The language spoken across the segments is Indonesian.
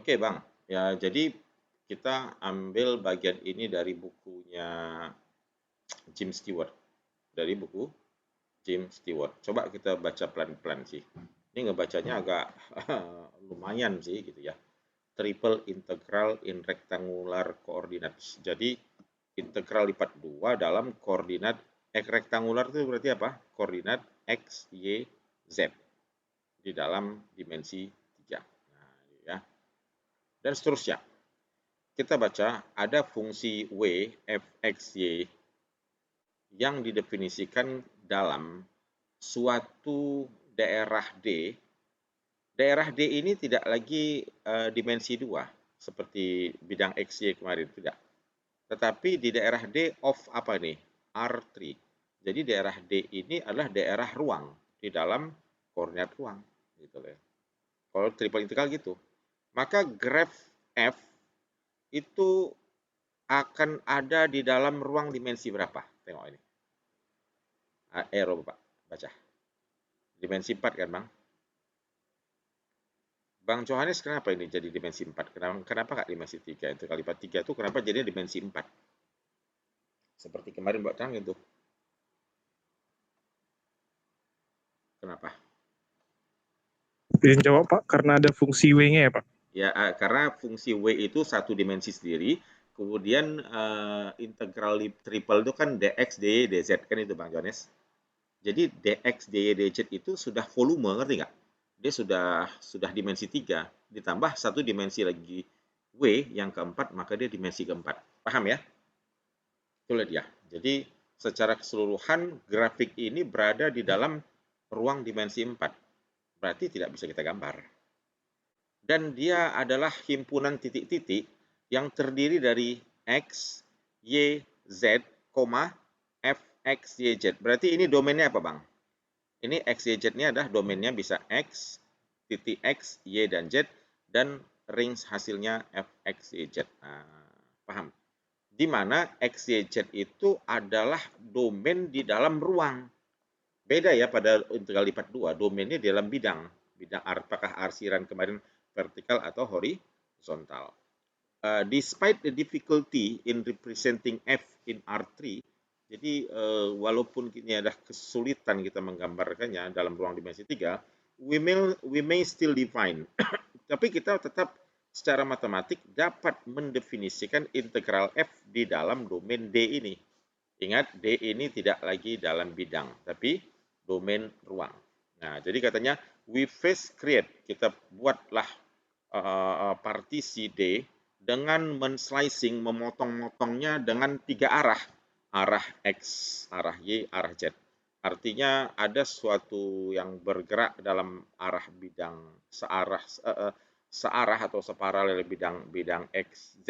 Oke Bang, ya jadi kita ambil bagian ini dari bukunya Jim Stewart. Dari buku Jim Stewart. Coba kita baca pelan-pelan sih. Ini ngebacanya agak lumayan sih gitu ya. Triple integral in rectangular coordinates. Jadi integral lipat 2 dalam koordinat rektangular itu berarti apa? Koordinat X, Y, Z di dalam dimensi 3. Nah, ya. Dan seterusnya. Kita baca ada fungsi W, f, x, y yang didefinisikan dalam suatu daerah D. Daerah D ini tidak lagi dimensi 2 seperti bidang XY kemarin, tidak. Tetapi di daerah D of apa nih? R3. Jadi daerah D ini adalah daerah ruang di dalam koordinat ruang gitu loh. Kalau triple integral gitu. Maka graf F itu akan ada di dalam ruang dimensi berapa? Tengok ini. Arrow Bapak, baca. Dimensi 4 kan Bang? Bang Johannes kenapa ini jadi dimensi 4? Kenapa nggak dimensi 3? Itu kali lipat 3 itu kenapa jadi dimensi 4? Seperti kemarin buat terang itu. Kenapa? Izin jawab Pak, karena ada fungsi W-nya ya Pak? Ya, karena fungsi W itu satu dimensi sendiri, kemudian integral triple itu kan dx, dy, dz kan itu Bang Johannes. Jadi dx, dy, dz itu sudah volume, ngerti nggak? Dia sudah dimensi 3, ditambah satu dimensi lagi W yang keempat, maka dia dimensi keempat. Paham ya? Itulah dia. Jadi secara keseluruhan grafik ini berada di dalam ruang dimensi 4. Berarti tidak bisa kita gambar. Dan dia adalah himpunan titik-titik yang terdiri dari X, Y, Z, F, X, Y, Z. Berarti ini domainnya apa Bang? Ini X, Y, Z ini adalah domainnya bisa X, titik X, Y, dan Z, dan range hasilnya F, X, Y, Z. Nah, paham? Di mana X, Y, Z itu adalah domain di dalam ruang. Beda ya pada integral lipat 2, domainnya di dalam bidang. Bidang apakah arsiran kemarin vertikal atau horizontal. Despite the difficulty in representing F in R3, jadi walaupun ini ada kesulitan kita menggambarkannya dalam ruang dimensi 3, we may still define. Tapi kita tetap secara matematik dapat mendefinisikan integral F di dalam domain D ini. Ingat, D ini tidak lagi dalam bidang, tapi domain ruang. Nah, jadi katanya, we first create, kita buatlah partisi D dengan menslicing, memotong-motongnya dengan 3 arah. Arah X, arah Y, arah Z. Artinya ada suatu yang bergerak dalam arah bidang searah atau separalel bidang XZ,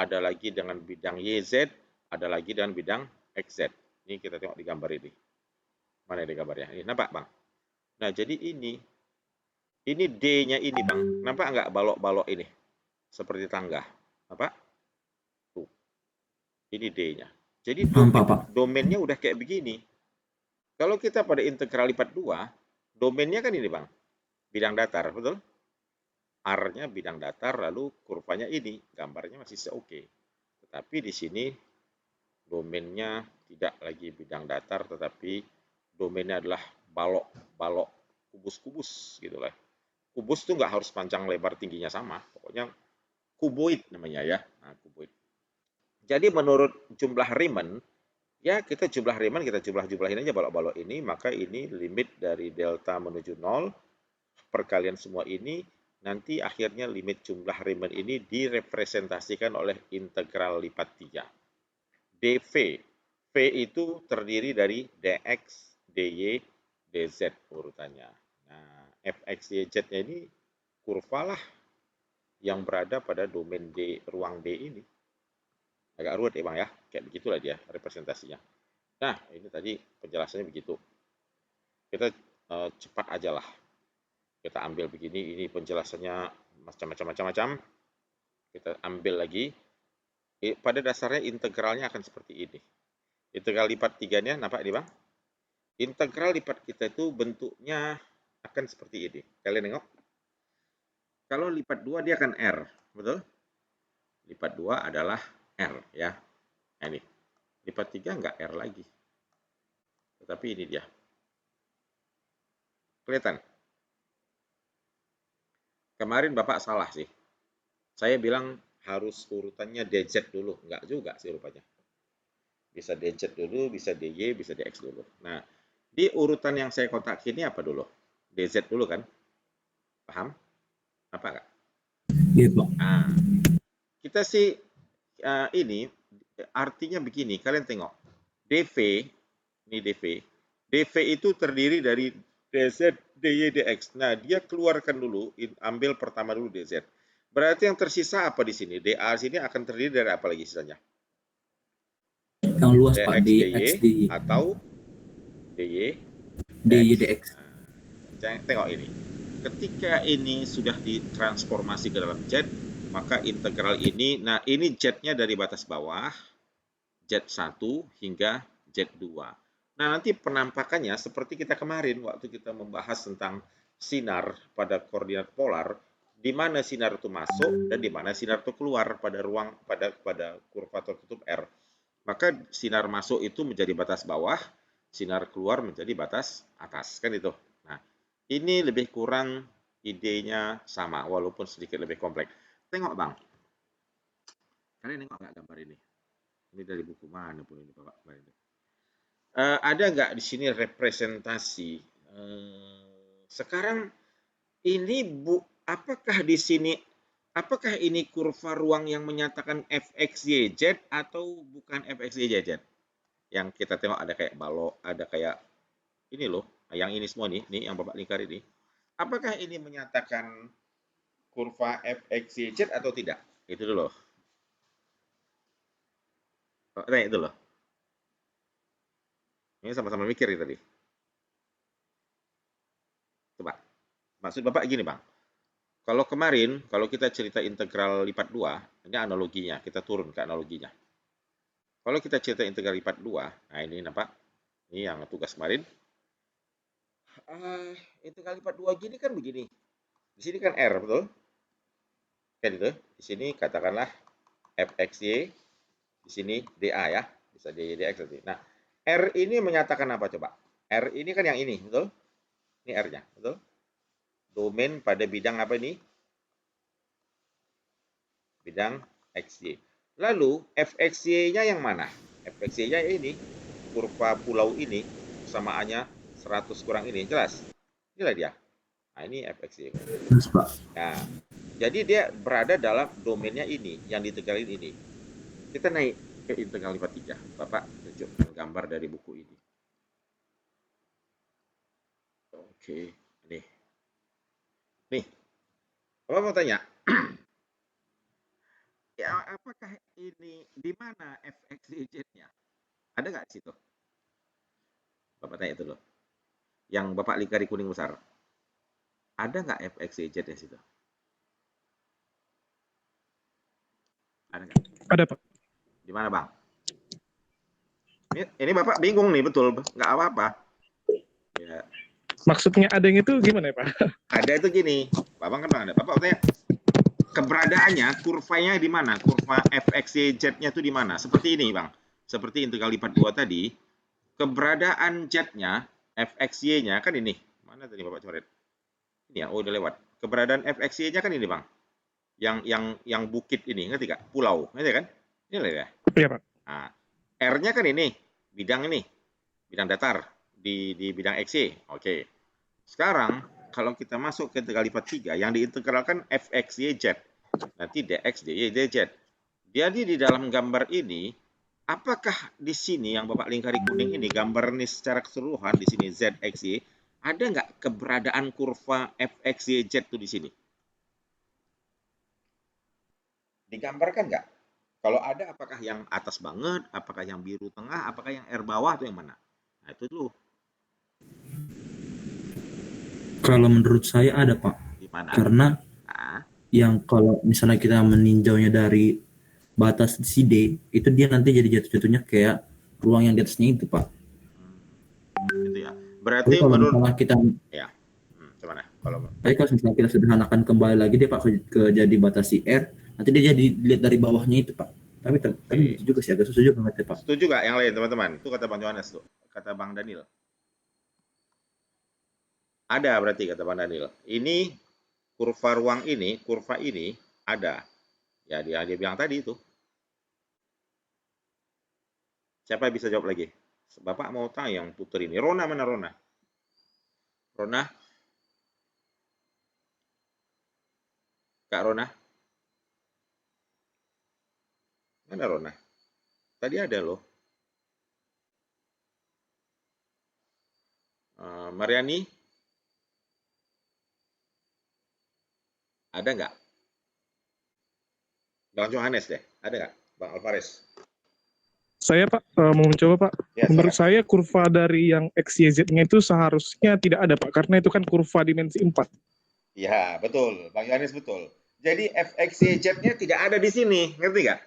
ada lagi dengan bidang YZ, ada lagi dengan bidang XZ. Ini kita tengok di gambar ini. Mana di gambarnya? Ini nampak Bang? Nah, jadi ini D-nya ini Bang. Nampak nggak balok-balok ini? Seperti tangga. Apa? Tuh. Ini D-nya. Jadi domainnya udah kayak begini. Kalau kita pada integral lipat 2, domainnya kan ini Bang. Bidang datar, betul? R-nya bidang datar, lalu kurvanya ini. Gambarnya masih oke. Tetapi di sini domainnya tidak lagi bidang datar, tetapi domainnya adalah balok-balok kubus-kubus gitu lah. Kubus tuh nggak harus panjang lebar tingginya sama, pokoknya kuboid namanya ya. Nah, kuboid. Jadi menurut jumlah Riemann, ya kita jumlahin aja balok-balok ini, maka ini limit dari delta menuju 0, perkalian semua ini, nanti akhirnya limit jumlah Riemann ini direpresentasikan oleh integral lipat 3. dV. V itu terdiri dari dx, dy, dz urutannya. Nah, fx, yz-nya ini kurva lah yang berada pada domain D, ruang D ini. Agak ruwet ya Bang ya, kayak begitulah dia representasinya. Nah, ini tadi penjelasannya begitu. Kita cepat aja lah. Kita ambil begini, ini penjelasannya macam-macam. Kita ambil lagi. Pada dasarnya integralnya akan seperti ini. Integral lipat 3-nya, nampak ini Bang? Integral lipat kita itu bentuknya akan seperti ini. Kalian tengok. Kalau lipat 2 dia akan R, betul? Lipat 2 adalah R ya. Nah, ini. Lipat 3 enggak R lagi. Tetapi ini dia. Kelihatan? Kemarin Bapak salah sih. Saya bilang harus urutannya DZ dulu. Enggak juga sih rupanya. Bisa DZ dulu, bisa DY, bisa DX dulu. Nah, di urutan yang saya kotak ini apa dulu? DZ dulu kan? Paham? Apa enggak? Iya, Pak. Nah, kita sih ini artinya begini, kalian tengok. DV, ini DV. DV itu terdiri dari DZ, DY, DX. Nah, dia keluarkan dulu, ambil pertama dulu DZ. Berarti yang tersisa apa di sini? DA sini akan terdiri dari apa lagi sisanya? Yang luas, Pak, DX, DY, DX, DY. atau DY, DY, DX. DX. Nah, tengok ini. Ketika ini sudah ditransformasi ke dalam Z, maka integral ini, nah ini Z-nya dari batas bawah, Z1 hingga Z2. Nah, nanti penampakannya seperti kita kemarin waktu kita membahas tentang sinar pada koordinat polar, di mana sinar itu masuk dan di mana sinar itu keluar pada ruang pada kurva tertutup R. Maka sinar masuk itu menjadi batas bawah, sinar keluar menjadi batas atas, kan itu. Nah, ini lebih kurang idenya sama walaupun sedikit lebih kompleks. Tengok Bang. Kalian nengok nggak gambar ini? Ini dari buku mana pun ini Bapak. Ada nggak di sini representasi? Sekarang ini apakah di sini apakah ini kurva ruang yang menyatakan fxyz atau bukan fxyz? Yang kita tengok ada kayak balok, ada kayak ini loh, yang ini semua nih yang Bapak lingkar ini. Apakah ini menyatakan kurva fxyz atau tidak? Itu dulu. Nah, itu loh. Ini sama-sama mikir tadi. Coba. Maksud Bapak gini, Bang. Kalau kemarin, kalau kita cerita integral lipat 2, ini analoginya. Kita turun ke analoginya. Kalau kita cerita integral lipat 2, nah ini nampak. Ini yang tugas kemarin. Integral lipat 2 gini kan begini. Di sini kan R, betul? Kan itu. Di sini katakanlah fxy. Di sini dA ya. Bisa dy dx nanti. Nah, R ini menyatakan apa coba? R ini kan yang ini, betul? Ini R-nya, betul? Domain pada bidang apa ini? Bidang XY. Lalu fxy-nya yang mana? Fxy-nya ini, kurva pulau ini, samaannya 100 kurang ini, jelas? Inilah dia. Nah, ini fxy. Yes, Pak. Nah, jadi dia berada dalam domainnya ini, yang ditegalin ini. Kita naik ke integral lipat 3. Bapak tunjukkan gambar dari buku ini. Oke, nih. Nih, Bapak mau tanya, ya apakah ini di mana fxyz-nya? Ada nggak di situ? Bapak tanya itu loh. Yang Bapak lingkari kuning besar. Ada nggak fxyz di situ? Ada nggak? Ada, Pak. Di mana, Bang? Ini Bapak bingung nih, betul. Nggak apa-apa. Ya. Maksudnya ada yang itu gimana ya, Pak? Ada itu gini. Bapak kan ada. Bapak tanya, keberadaannya, kurvanya di mana? Kurva fxyz-nya itu di mana? Seperti ini, Bang. Seperti integral lipat 2 tadi. Keberadaan z-nya, fxy-nya kan ini. Mana tadi Bapak coret? Ini ya, oh udah lewat. Keberadaan fxy-nya kan ini, Bang. Yang bukit ini, ngerti gak? Pulau, ngerti kan? Ini lah ya. Iya, Pak. Nah, R-nya kan ini, bidang ini. Bidang datar di bidang XY. Oke. Sekarang kalau kita masuk ke integral lipat 3 yang diintegralkan fxyz. Nanti dx, dy, dz. Jadi di dalam gambar ini, apakah di sini yang Bapak lingkari kuning ini, gambar ini secara keseluruhan, di sini z, x, y, ada nggak keberadaan kurva fxyz itu di sini? Digambarkan nggak? Kalau ada, apakah yang atas banget, apakah yang biru tengah, apakah yang R bawah, atau yang mana? Nah, itu dulu. Kalau menurut saya ada, Pak. Di mana? Karena yang kalau misalnya kita meninjaunya dari batas si D, itu dia nanti jadi jatuh-jatuhnya kayak ruang yang di atasnya itu, Pak. Itu ya. Berarti kalau menurut misalnya kita ya. Gimana? Kalau Tapi kalau misalnya kita sederhanakan kembali lagi dia Pak ke jadi batas si R, nanti dia jadi dilihat dari bawahnya itu Pak. Tapi Oke. itu juga sih agak susah juga ngerti Pak. Setuju nggak yang lain teman-teman? Itu kata Bang Johannes tuh, kata Bang Daniel. Ada berarti kata Bang Daniel. Ini kurva ruang ini, kurva ini ada. Ya dia bilang tadi itu. Siapa yang bisa jawab lagi? Bapak mau tahu yang puter ini. Rona mana Rona? Rona? Kak Rona? Mana Rona? Tadi ada loh. Mariani? Ada nggak? Bang Johannes deh. Ada nggak? Bang Alvarez? Saya Pak mau mencoba Pak. Ya, Menurut silakan. saya kurva dari yang XYZ-nya itu seharusnya tidak ada Pak, karena itu kan kurva dimensi 4. Ya, betul. Bang Johannes betul. Jadi FXYZ-nya tidak ada di sini. Ngerti nggak?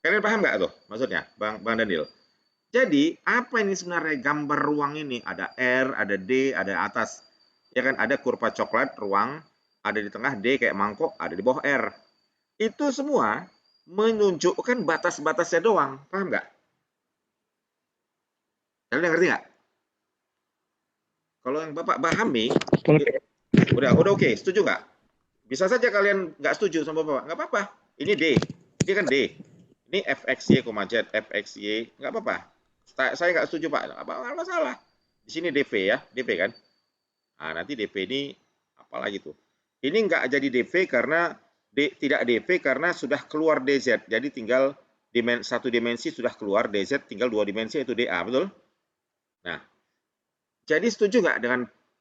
Kalian paham nggak tuh maksudnya, Bang Daniel? Jadi, apa ini sebenarnya gambar ruang ini? Ada R, ada D, ada atas. Ya kan, ada kurva coklat ruang, ada di tengah D kayak mangkok, ada di bawah R. Itu semua menunjukkan batas-batasnya doang. Paham nggak? Kalian ngerti nggak? Kalau yang Bapak pahami, udah oke, setuju nggak? Bisa saja kalian nggak setuju sama Bapak, nggak apa-apa. Ini D, ini kan D. Ini FXY, Z, FXY, nggak apa-apa. Saya nggak setuju Pak, nggak masalah. Di sini DV ya, DV kan? Nah, nanti DV ini apalagi tuh? Ini nggak jadi DV karena tidak DV karena sudah keluar DZ. Jadi tinggal satu dimensi sudah keluar DZ, tinggal dua dimensi yaitu DA, betul? Nah, jadi setuju nggak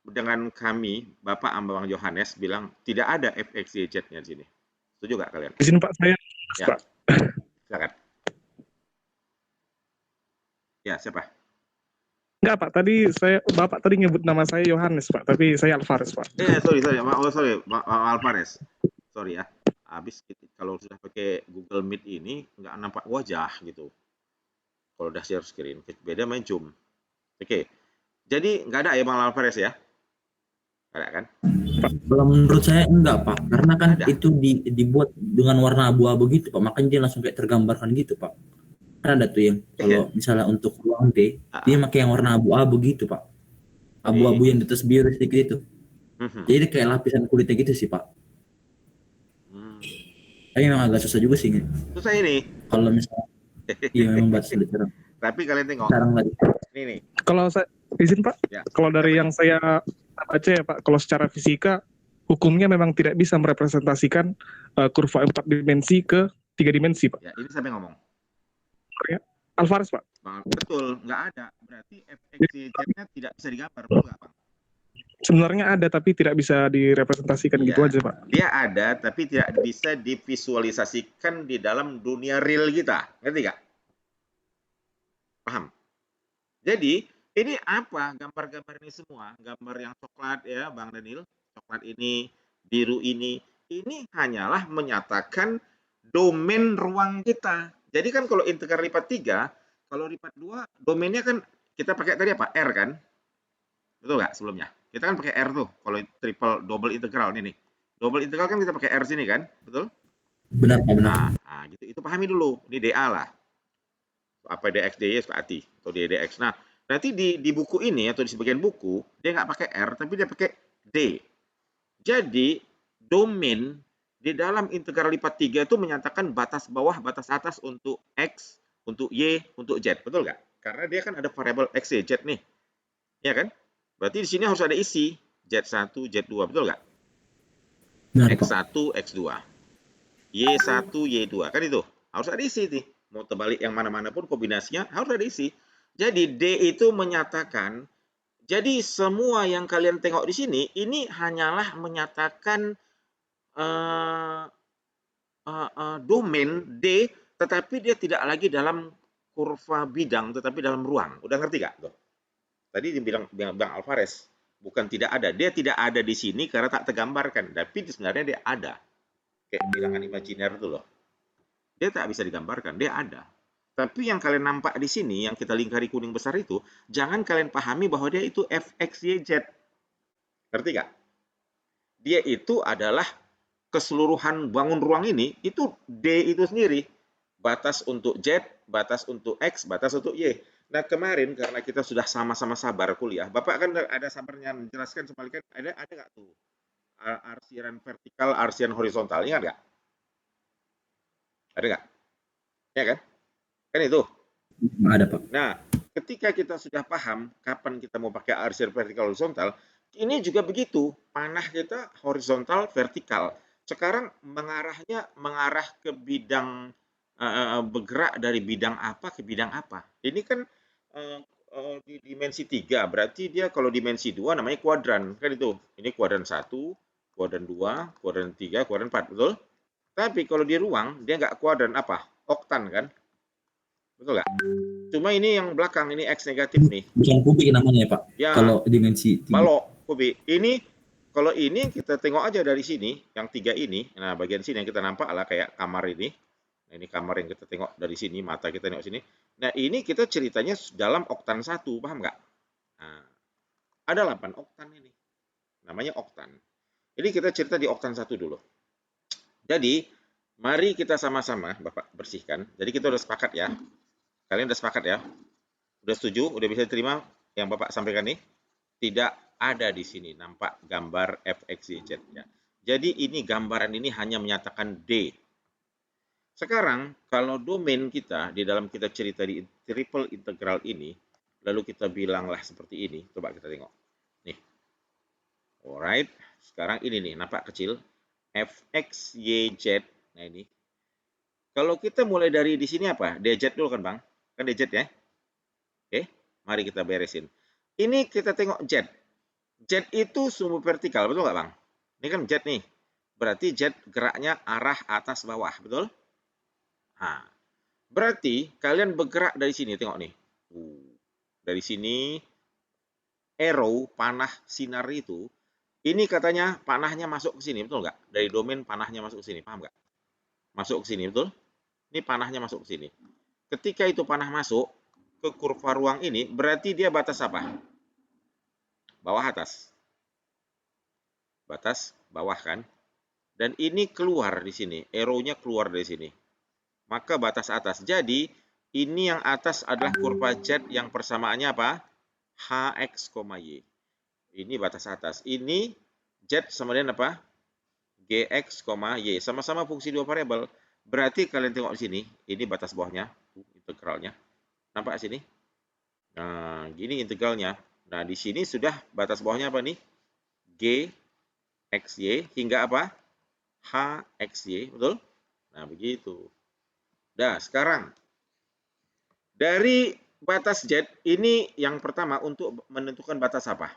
dengan kami, Bapak Ambang Johannes bilang tidak ada FXYZ-nya di sini? Setuju nggak kalian? Izin Pak, saya Ya. Pak. Silakan. Ya, siapa? Enggak Pak, Bapak tadi nyebut nama saya Yohanes Pak, tapi saya Alvarez Pak. Sorry. Sorry, Bang Alvarez. Sorry ya. Habis kalau sudah pakai Google Meet ini nggak nampak wajah gitu. Kalau udah share screen, beda main Zoom. Oke. Jadi nggak ada ya Bang Alvarez ya? Nggak ada kan? Kalau menurut saya enggak Pak, karena kan Ada. itu dibuat dengan warna abu-abu gitu Pak, makanya dia langsung kayak tergambarkan gitu Pak. Kan ada tuh yang kalau misalnya untuk ruang D, dia pakai yang warna abu-abu gitu Pak. Abu-abu yang di atas biru sedikit itu. Jadi kayak lapisan kulitnya gitu sih Pak. Tapi memang agak susah juga sih. Susah ini. Kalau misalnya, iya memang batas sulit sekarang. Tapi kalian tengok. Sekarang lagi. Ini. Kalau saya izin Pak, ya. Kalau dari yang saya baca ya Pak, kalau secara fisika hukumnya memang tidak bisa merepresentasikan kurva 4 dimensi ke 3 dimensi Pak. Ya, ini siapa yang ngomong? Alvarez Pak. Betul, nggak ada. Berarti FXYZ-nya tidak bisa digambar, betul nggak Bang? Sebenarnya ada tapi tidak bisa direpresentasikan gitu aja Pak. Dia ada tapi tidak bisa divisualisasikan di dalam dunia real kita, ngerti nggak? Paham? Jadi ini apa gambar-gambar ini semua? Gambar yang coklat ya Bang Daniel, coklat ini, biru ini hanyalah menyatakan domain ruang kita. Jadi kan kalau integral lipat 3, kalau lipat 2, domainnya kan kita pakai tadi apa? R kan? Betul nggak sebelumnya? Kita kan pakai R tuh, kalau double integral ini nih. Double integral kan kita pakai R sini kan? Betul? Benar, benar. Nah, gitu. Itu pahami dulu. Ini DA lah. Apa DX, DY, suka hati. Atau DX. Nah, nanti di buku ini, atau di sebagian buku, dia nggak pakai R, tapi dia pakai D. Jadi, domain di dalam integral lipat 3 itu menyatakan batas bawah, batas atas untuk X, untuk Y, untuk Z. Betul nggak? Karena dia kan ada variabel X, Y, Z nih. Ya kan? Berarti di sini harus ada isi. Z1, Z2. Betul nggak? X1, X2. Y1, Y2. Kan itu. Harus ada isi nih. Mau terbalik yang mana-mana pun kombinasinya harus ada isi. Jadi D itu menyatakan, jadi semua yang kalian tengok di sini, ini hanyalah menyatakan domain D, tetapi dia tidak lagi dalam kurva bidang, tetapi dalam ruang. Udah ngerti nggak? Tadi dibilang Bang Alvarez, bukan tidak ada. Dia tidak ada di sini karena tak tergambarkan. Tapi sebenarnya dia ada. Kayak bilangan imajiner itu loh. Dia tak bisa digambarkan, dia ada. Tapi yang kalian nampak di sini, yang kita lingkari kuning besar itu, jangan kalian pahami bahwa dia itu FXYZ. Ngerti nggak? Dia itu adalah keseluruhan bangun ruang ini, itu D itu sendiri. Batas untuk Z, batas untuk X, batas untuk Y. Nah, kemarin karena kita sudah sama-sama sabar kuliah, Bapak kan ada sabarnya menjelaskan sebalikan, ada nggak tuh arsiran vertikal, arsiran horizontal, ingat nggak? Ada nggak? Ya kan? Kan itu. Ada, Pak. Nah, ketika kita sudah paham kapan kita mau pakai arsiran vertikal horizontal, ini juga begitu. Panah kita horizontal vertikal. Sekarang mengarah ke bidang bergerak dari bidang apa ke bidang apa. Ini kan di dimensi 3, berarti dia kalau dimensi 2 namanya kuadran, kan itu. Ini kuadran 1, kuadran 2, kuadran 3, kuadran 4, betul? Tapi kalau di ruang, dia nggak kuadran apa? Oktan, kan? Betul nggak? Cuma ini yang belakang, ini X negatif nih. Bukan kubik namanya, Pak. Ya, kalau dimensi 3. balok kubik. Ini, kalau ini kita tengok aja dari sini, yang 3 ini, nah bagian sini yang kita nampak lah kayak kamar ini. Nah, ini kamar yang kita tengok dari sini, mata kita tengok sini. Nah, ini kita ceritanya dalam oktan 1, paham nggak? Nah, ada 8 oktan ini. Namanya oktan. Jadi kita cerita di oktan 1 dulu. Jadi, mari kita sama-sama, Bapak, bersihkan. Jadi kita udah sepakat ya. Kalian udah sepakat ya? Udah setuju? Udah bisa terima yang Bapak sampaikan nih? Tidak ada di sini nampak gambar fxyz ya. Jadi ini gambaran ini hanya menyatakan D. Sekarang kalau domain kita di dalam kita cerita di triple integral ini, lalu kita bilanglah seperti ini, coba kita tengok. Nih. Alright, sekarang ini nih nampak kecil fxyz. Nah ini. Kalau kita mulai dari di sini apa? dz dulu kan, Bang? Kan dz ya? Oke, mari kita beresin. Ini kita tengok Z. Z itu sumbu vertikal, betul nggak, Bang? Ini kan Z nih. Berarti Z geraknya arah atas bawah, betul? Nah, berarti kalian bergerak dari sini, tengok nih. Dari sini, arrow, panah sinar itu, ini katanya panahnya masuk ke sini, betul nggak? Dari domain panahnya masuk ke sini, paham nggak? Masuk ke sini, betul? Ini panahnya masuk ke sini. Ketika itu panah masuk ke kurva ruang ini, berarti dia batas apa? Bawah atas. Batas bawah kan? Dan ini keluar di sini, arrow-nya keluar dari sini. Maka batas atas. Jadi, ini yang atas adalah kurva Z yang persamaannya apa? Hx, Y. Ini batas atas. Ini Z sama dengan apa? Gx, Y. Sama-sama fungsi dua variabel. Berarti kalian tengok di sini, ini batas bawahnya, integralnya. Nampak sini? Nah, gini integralnya. Nah, di sini sudah batas bawahnya apa nih? G, XY hingga apa? HXY, betul? Nah, begitu. Nah, sekarang dari batas Z ini yang pertama untuk menentukan batas apa?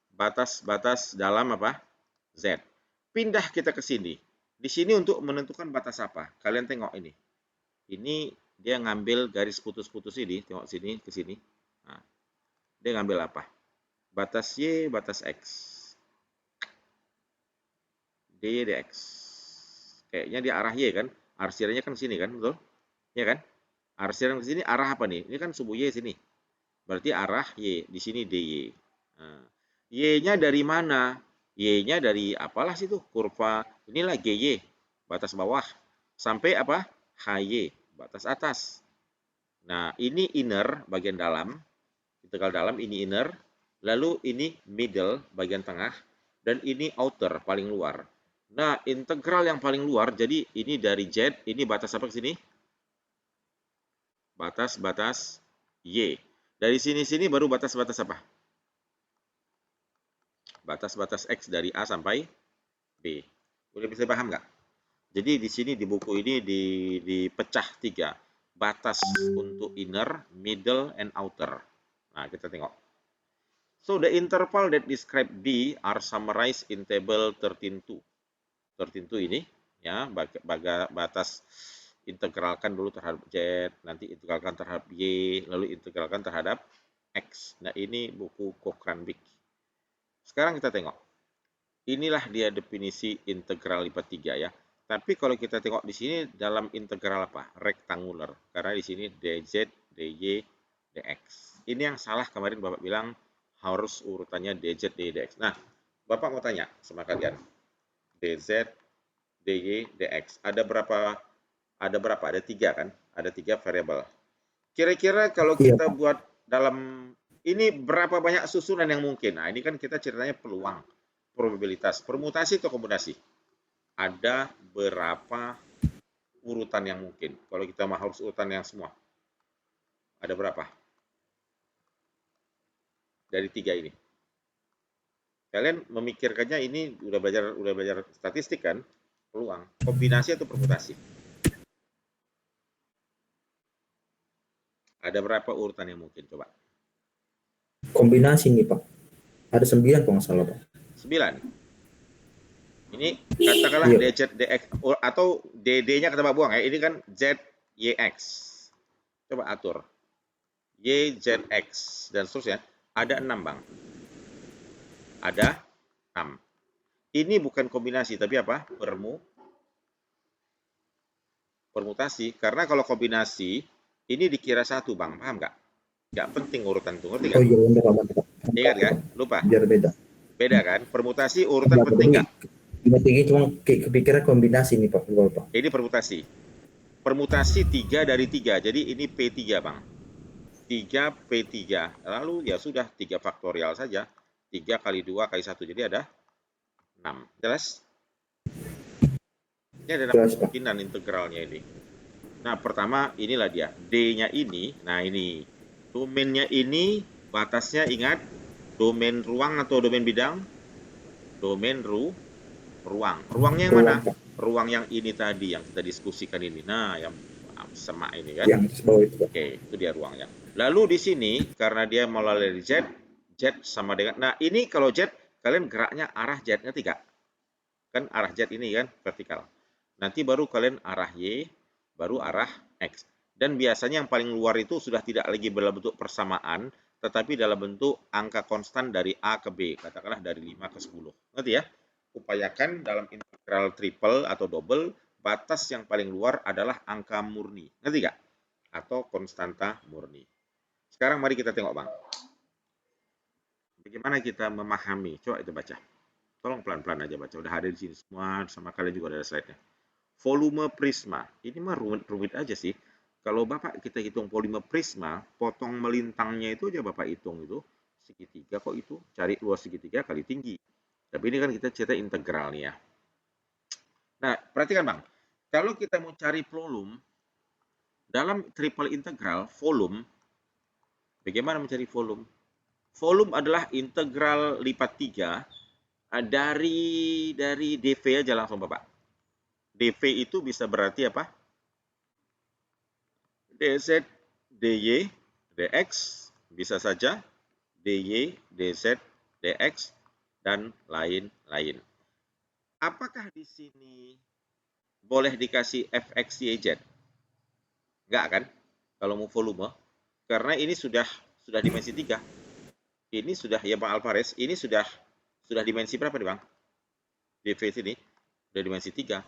Batas-batas dalam apa? Z. Pindah kita ke sini. Di sini untuk menentukan batas apa? Kalian tengok ini. Ini dia ngambil garis putus-putus ini, tengok sini ke sini. Nah, dia ngambil apa? Batas Y, batas X. D, dx. Kayaknya dia arah Y kan? Arsirannya kan sini kan, betul? Ya kan? Arsiran ke sini arah apa nih? Ini kan sumbu Y sini. Berarti arah Y. Di sini DY. Nah, Y-nya dari mana? Y-nya dari apalah situ? Kurva. Inilah GY. Batas bawah. Sampai apa? HY. Batas atas. Nah, ini inner, bagian dalam. Integral dalam, ini inner. Lalu ini middle, bagian tengah. Dan ini outer, paling luar. Nah, integral yang paling luar, jadi ini dari Z, ini batas apa ke sini? Batas-batas Y. Dari sini-sini baru batas-batas apa? Batas-batas X dari A sampai B. Udah bisa paham nggak? Jadi di sini di buku ini dipecah 3. Batas untuk inner, middle, and outer. Nah, kita tengok. So, the interval that describe B are summarized in table 13.2. 13.2 ini, ya, batas integralkan dulu terhadap Z, nanti integralkan terhadap Y, lalu integralkan terhadap X. Nah, ini buku Cochrane-Big. Sekarang kita tengok. Inilah dia definisi integral lipat 3 ya. Tapi kalau kita tengok di sini dalam integral apa? Rektangular. Karena di sini dz, dy, dx. Ini yang salah kemarin Bapak bilang harus urutannya dz, dy, dx. Nah, Bapak mau tanya sama kalian. DZ, DY, DX. Ada berapa? Ada 3 kan? Ada 3 variabel. Kira-kira kalau kita buat dalam ini berapa banyak susunan yang mungkin? Nah, ini kan kita ceritanya peluang, probabilitas, permutasi atau kombinasi. Ada berapa urutan yang mungkin? Kalau kita mau harus urutan yang semua. Ada berapa? Dari 3 ini. Kalian memikirkannya ini udah belajar statistik kan? Peluang, kombinasi atau permutasi? Ada berapa urutan yang mungkin? Coba. Kombinasi nih Pak. Ada 9 kalau nggak salah Pak. 9. Ini katakanlah DZ, DX, atau DD-nya kita buang ya. Ini kan Z, YX. Coba atur. Y, ZX, dan seterusnya. Ada 6 Bang. Ada 6. Ini bukan kombinasi, tapi apa? Permutasi. Karena kalau kombinasi, ini dikira 1 Bang. Paham nggak? Nggak penting urutan itu, ngerti nggak? Oh iya, benar. Ingat kan? Lupa? Biar beda. Beda kan? Permutasi urutan penting nggak? Ini cuma kepikiran kombinasi nih Pak. Ini permutasi. Permutasi 3 dari 3. Jadi ini P3 Bang. 3 P3. Lalu ya sudah 3 faktorial saja. 3 kali 2 kali 1. Jadi ada 6. Jelas? Ini ada kemungkinan integralnya ini. Nah, pertama inilah dia. D-nya ini. Nah, ini. Domainnya ini, batasnya ingat. Domain ruang atau domain bidang? Domain ruang. Ruangnya yang mana? Ruang yang ini tadi, yang kita diskusikan ini. Nah, yang semak ini kan. Oke, itu dia ruangnya. Lalu di sini, karena dia melalui Z sama dengan, nah ini kalau Z, kalian geraknya arah Z, ngerti gak? Kan arah Z ini kan, vertikal. Nanti baru kalian arah Y, baru arah X. Dan biasanya yang paling luar itu sudah tidak lagi dalam bentuk persamaan, tetapi dalam bentuk angka konstan dari A ke B. Katakanlah dari 5 ke 10. Ngerti ya? Upayakan dalam integral triple atau double, batas yang paling luar adalah angka murni. Ngerti gak? Atau konstanta murni. Sekarang mari kita tengok Bang. Bagaimana kita memahami? Coba itu baca. Tolong pelan-pelan aja baca. Udah ada di sini semua, sama kalian juga ada slide-nya. Volume prisma. Ini mah rumit aja sih. Kalau Bapak kita hitung volume prisma, potong melintangnya itu aja Bapak hitung itu. Segitiga kok itu. Cari luas segitiga kali tinggi. Tapi ini kan kita cerita integral nih ya. Nah, perhatikan Bang. Kalau kita mau cari volume, dalam triple integral, volume, bagaimana mencari volume? Volume adalah integral lipat 3 dari dV aja langsung Bapak. dV itu bisa berarti apa? dz, dy, dx, bisa saja dy, dz, dx, dan lain-lain. Apakah di sini boleh dikasih fx, y, z? Enggak kan? Kalau mau volume. Karena ini sudah dimensi 3. Ini sudah, ya Bang Alvarez, ini sudah dimensi berapa nih Bang? dv sini sudah dimensi 3.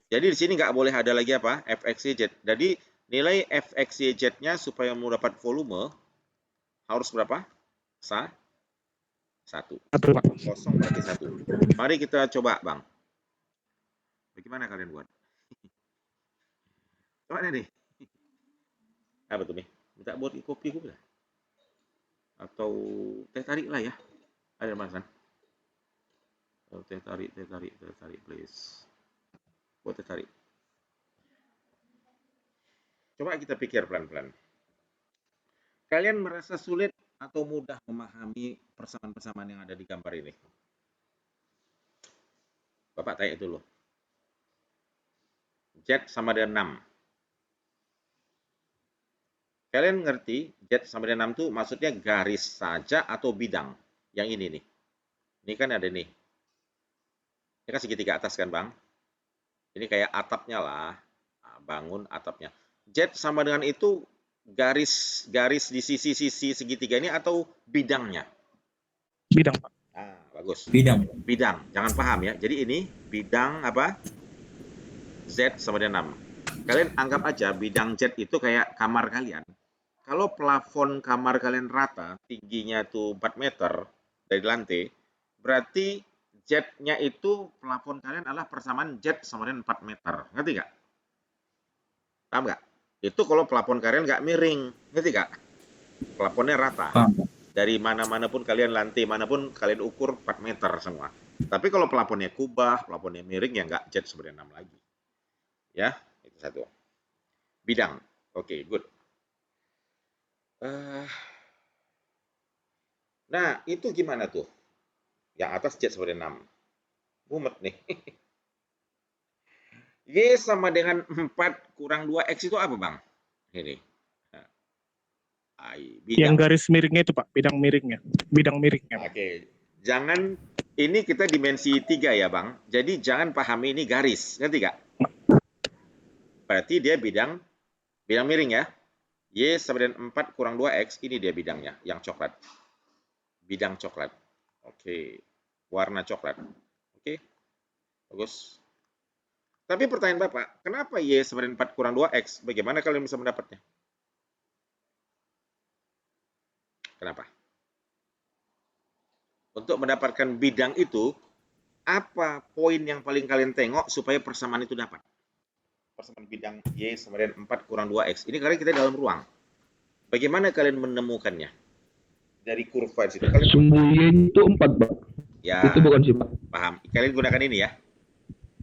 Jadi di sini nggak boleh ada lagi apa? fx, y, z. Jadi nilai fx, y, z-nya supaya mau dapat volume harus berapa? 1. Kosong berarti 1. Mari kita coba Bang. Bagaimana kalian buat? Coba nih. Apa tuh nih? Minta buat kopi gue lah. Atau teh tarik lah ya. Ada Mas kan? Oh, teh tarik please. Buat teh tarik. Coba kita pikir pelan-pelan. Kalian merasa sulit atau mudah memahami persamaan-persamaan yang ada di gambar ini? Bapak tanya dulu. Z sama dengan 6. Kalian ngerti Z sama dengan 6 itu maksudnya garis saja atau bidang? Yang ini nih. Ini kan ada nih. Ini kan segitiga atas kan Bang? Ini kayak atapnya lah. Nah, bangun atapnya. Z sama dengan itu garis di sisi-sisi segitiga ini atau bidangnya? Bidang, Pak. Ah, bagus. Bidang. Jangan paham ya. Jadi ini bidang apa? Z sama dengan 6. Kalian anggap aja bidang Z itu kayak kamar kalian. Kalau plafon kamar kalian rata, tingginya tuh 4 meter dari lantai, berarti Z-nya itu plafon kalian adalah persamaan Z sama dengan 4 meter. Ngerti nggak? Paham nggak? Itu kalau plafon kalian nggak miring. Ngerti nggak? Plafonnya rata. Paham. Dari mana-mana pun kalian, lantai manapun kalian ukur 4 meter semua. Tapi kalau plafonnya kubah, plafonnya miring, ya nggak Z sama dengan 6 lagi. Ya, itu satu. Bidang. Oke, good. Nah, itu gimana tuh? Yang atas Z sama dengan 6. Mumet nih. Y sama dengan 4 kurang 2X itu apa, Bang? Ini. Yang garis miringnya itu, Pak. Bidang miringnya. Oke. Jangan, ini kita dimensi 3 ya, Bang. Jadi jangan pahami ini garis. Ngerti nggak? Berarti dia bidang miring ya. Y sama dengan 4 kurang 2X, ini dia bidangnya, yang coklat. Bidang coklat. Oke. Warna coklat. Oke. Bagus. Tapi pertanyaan Bapak, kenapa Y sama dengan 4 kurang 2X? Bagaimana kalian bisa mendapatnya? Kenapa? Untuk mendapatkan bidang itu, apa poin yang paling kalian tengok supaya persamaan itu dapat? Persamaan bidang Y sama dengan 4 kurang 2X. Ini karena kita dalam ruang. Bagaimana kalian menemukannya? Dari kurva di situ. Sumbu Y itu 4, Pak. Ya, itu bukan sih, Pak. Paham. Kalian gunakan ini ya.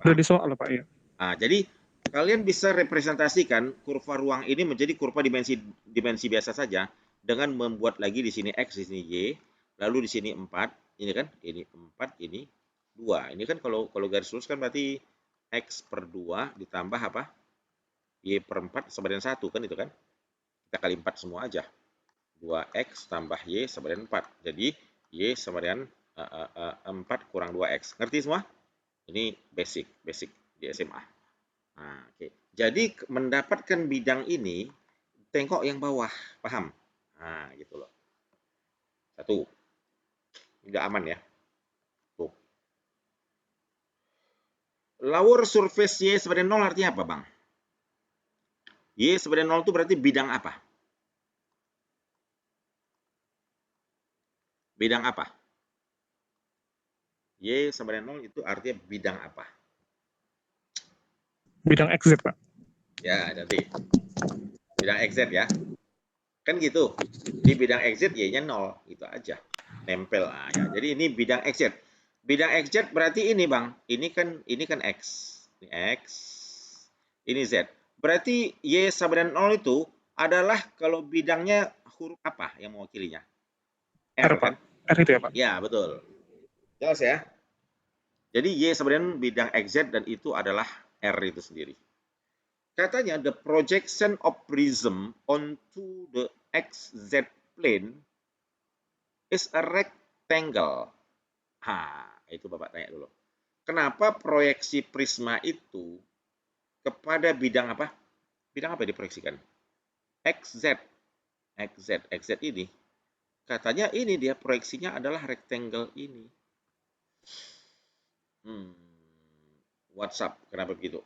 Udah di soal, Pak, ya. Nah, jadi kalian bisa representasikan kurva ruang ini menjadi kurva dimensi biasa saja dengan membuat lagi di sini X, di sini Y, lalu di sini 4, ini kan, ini 4, ini 2. Ini kan kalau garis lurus kan berarti X per 2 ditambah apa? Y per 4 sama dengan 1 kan itu kan? Kita kali 4 semua aja. 2X tambah Y sama dengan 4. Jadi Y sama dengan 4 kurang 2X. Ngerti semua? Ini basic di SMA. Nah, okay. Jadi mendapatkan bidang ini, tengok yang bawah, paham? Nah, gitu loh. Satu. Tidak aman ya. Tuh. Lower surface Y sama dengan 0 artinya apa, Bang? Y sama dengan 0 itu berarti bidang apa? Bidang apa? Y sama dengan 0 itu artinya bidang apa? Bidang XZ, Pak. Ya, nanti. Bidang XZ ya. Kan gitu. Di bidang XZ Y-nya 0. Itu aja. Nempel. Nah, ya. Jadi ini bidang XZ. Bidang XZ berarti ini, Bang. Ini kan X. Ini X. Ini Z. Berarti Y sama dengan 0 itu adalah kalau bidangnya huruf apa yang mewakilinya? R, kan? R itu ya, Pak? Ya, betul. Jelas ya? Jadi Y sama dengan bidang XZ dan itu adalah R itu sendiri. Katanya the projection of prism onto the XZ plane is a rectangle. Itu Bapak tanya dulu. Kenapa proyeksi prisma itu kepada bidang apa? Bidang apa diproyeksikan? XZ ini. Katanya ini dia proyeksinya adalah rectangle ini. WhatsApp, kenapa begitu?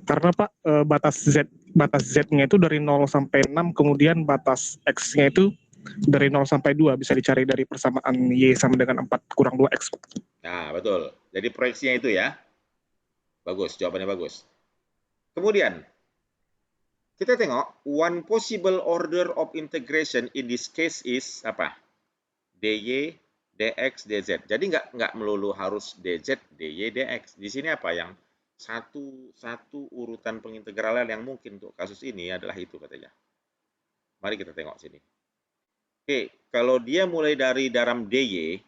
Karena Pak, batas Z-nya itu dari 0 sampai 6, kemudian batas X-nya itu dari 0 sampai 2, bisa dicari dari persamaan Y sama dengan 4 kurang 2X. Nah, betul. Jadi proyeksinya itu ya. Bagus, jawabannya bagus. Kemudian, kita tengok, one possible order of integration in this case is apa? DY, DX, DZ. Jadi nggak melulu harus DZ, DY, DX. Di sini apa yang satu urutan pengintegralan yang mungkin untuk kasus ini adalah itu katanya. Mari kita tengok sini. Oke, kalau dia mulai dari dalam DY,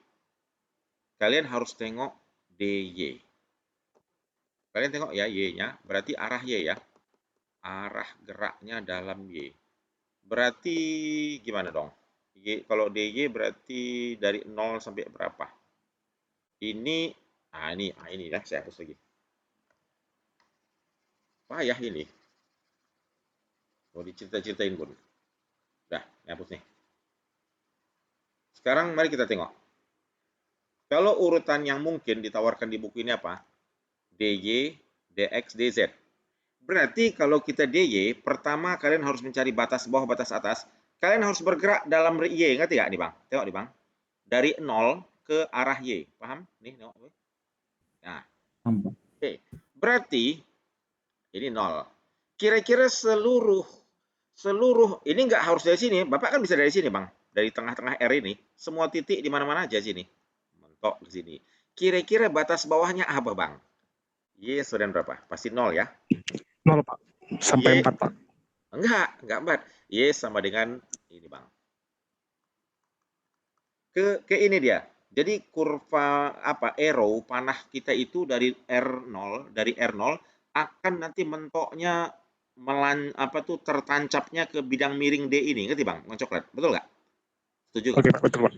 kalian harus tengok DY. Kalian tengok ya Y-nya, berarti arah Y ya. Arah geraknya dalam Y. Berarti gimana dong? Kalau DY berarti dari 0 sampai berapa? Ini ya, saya hapus lagi. Payah ini. Mau dicerita-ceritain pun. Udah, hapus nih. Sekarang mari kita tengok. Kalau urutan yang mungkin ditawarkan di buku ini apa? DY, DX, DZ. Berarti kalau kita DY, pertama kalian harus mencari batas bawah, batas atas. Kalian harus bergerak dalam Y, ngerti nggak nih Bang? Tengok nih Bang. Dari 0 ke ke arah Y. Paham? Nih, nengok. Nah, Paham, Pak. oke. Berarti ini 0. Kira-kira seluruh ini nggak harus dari sini. Bapak kan bisa dari sini, Bang. Dari tengah-tengah R ini, semua titik di mana-mana aja sini. Mentok ke sini. Kira-kira batas bawahnya apa, Bang? Y sama dengan berapa? Pasti 0 ya. 0 Pak. Sampai Y 4 Pak. enggak 4. Y sama dengan ini, Bang. Ke ini dia. Jadi kurva apa arrow panah kita itu dari R0 akan nanti mentoknya tertancapnya ke bidang miring D ini, ngerti Bang? Yang coklat. Betul nggak? Setuju nggak? Oke Pak, betul Pak.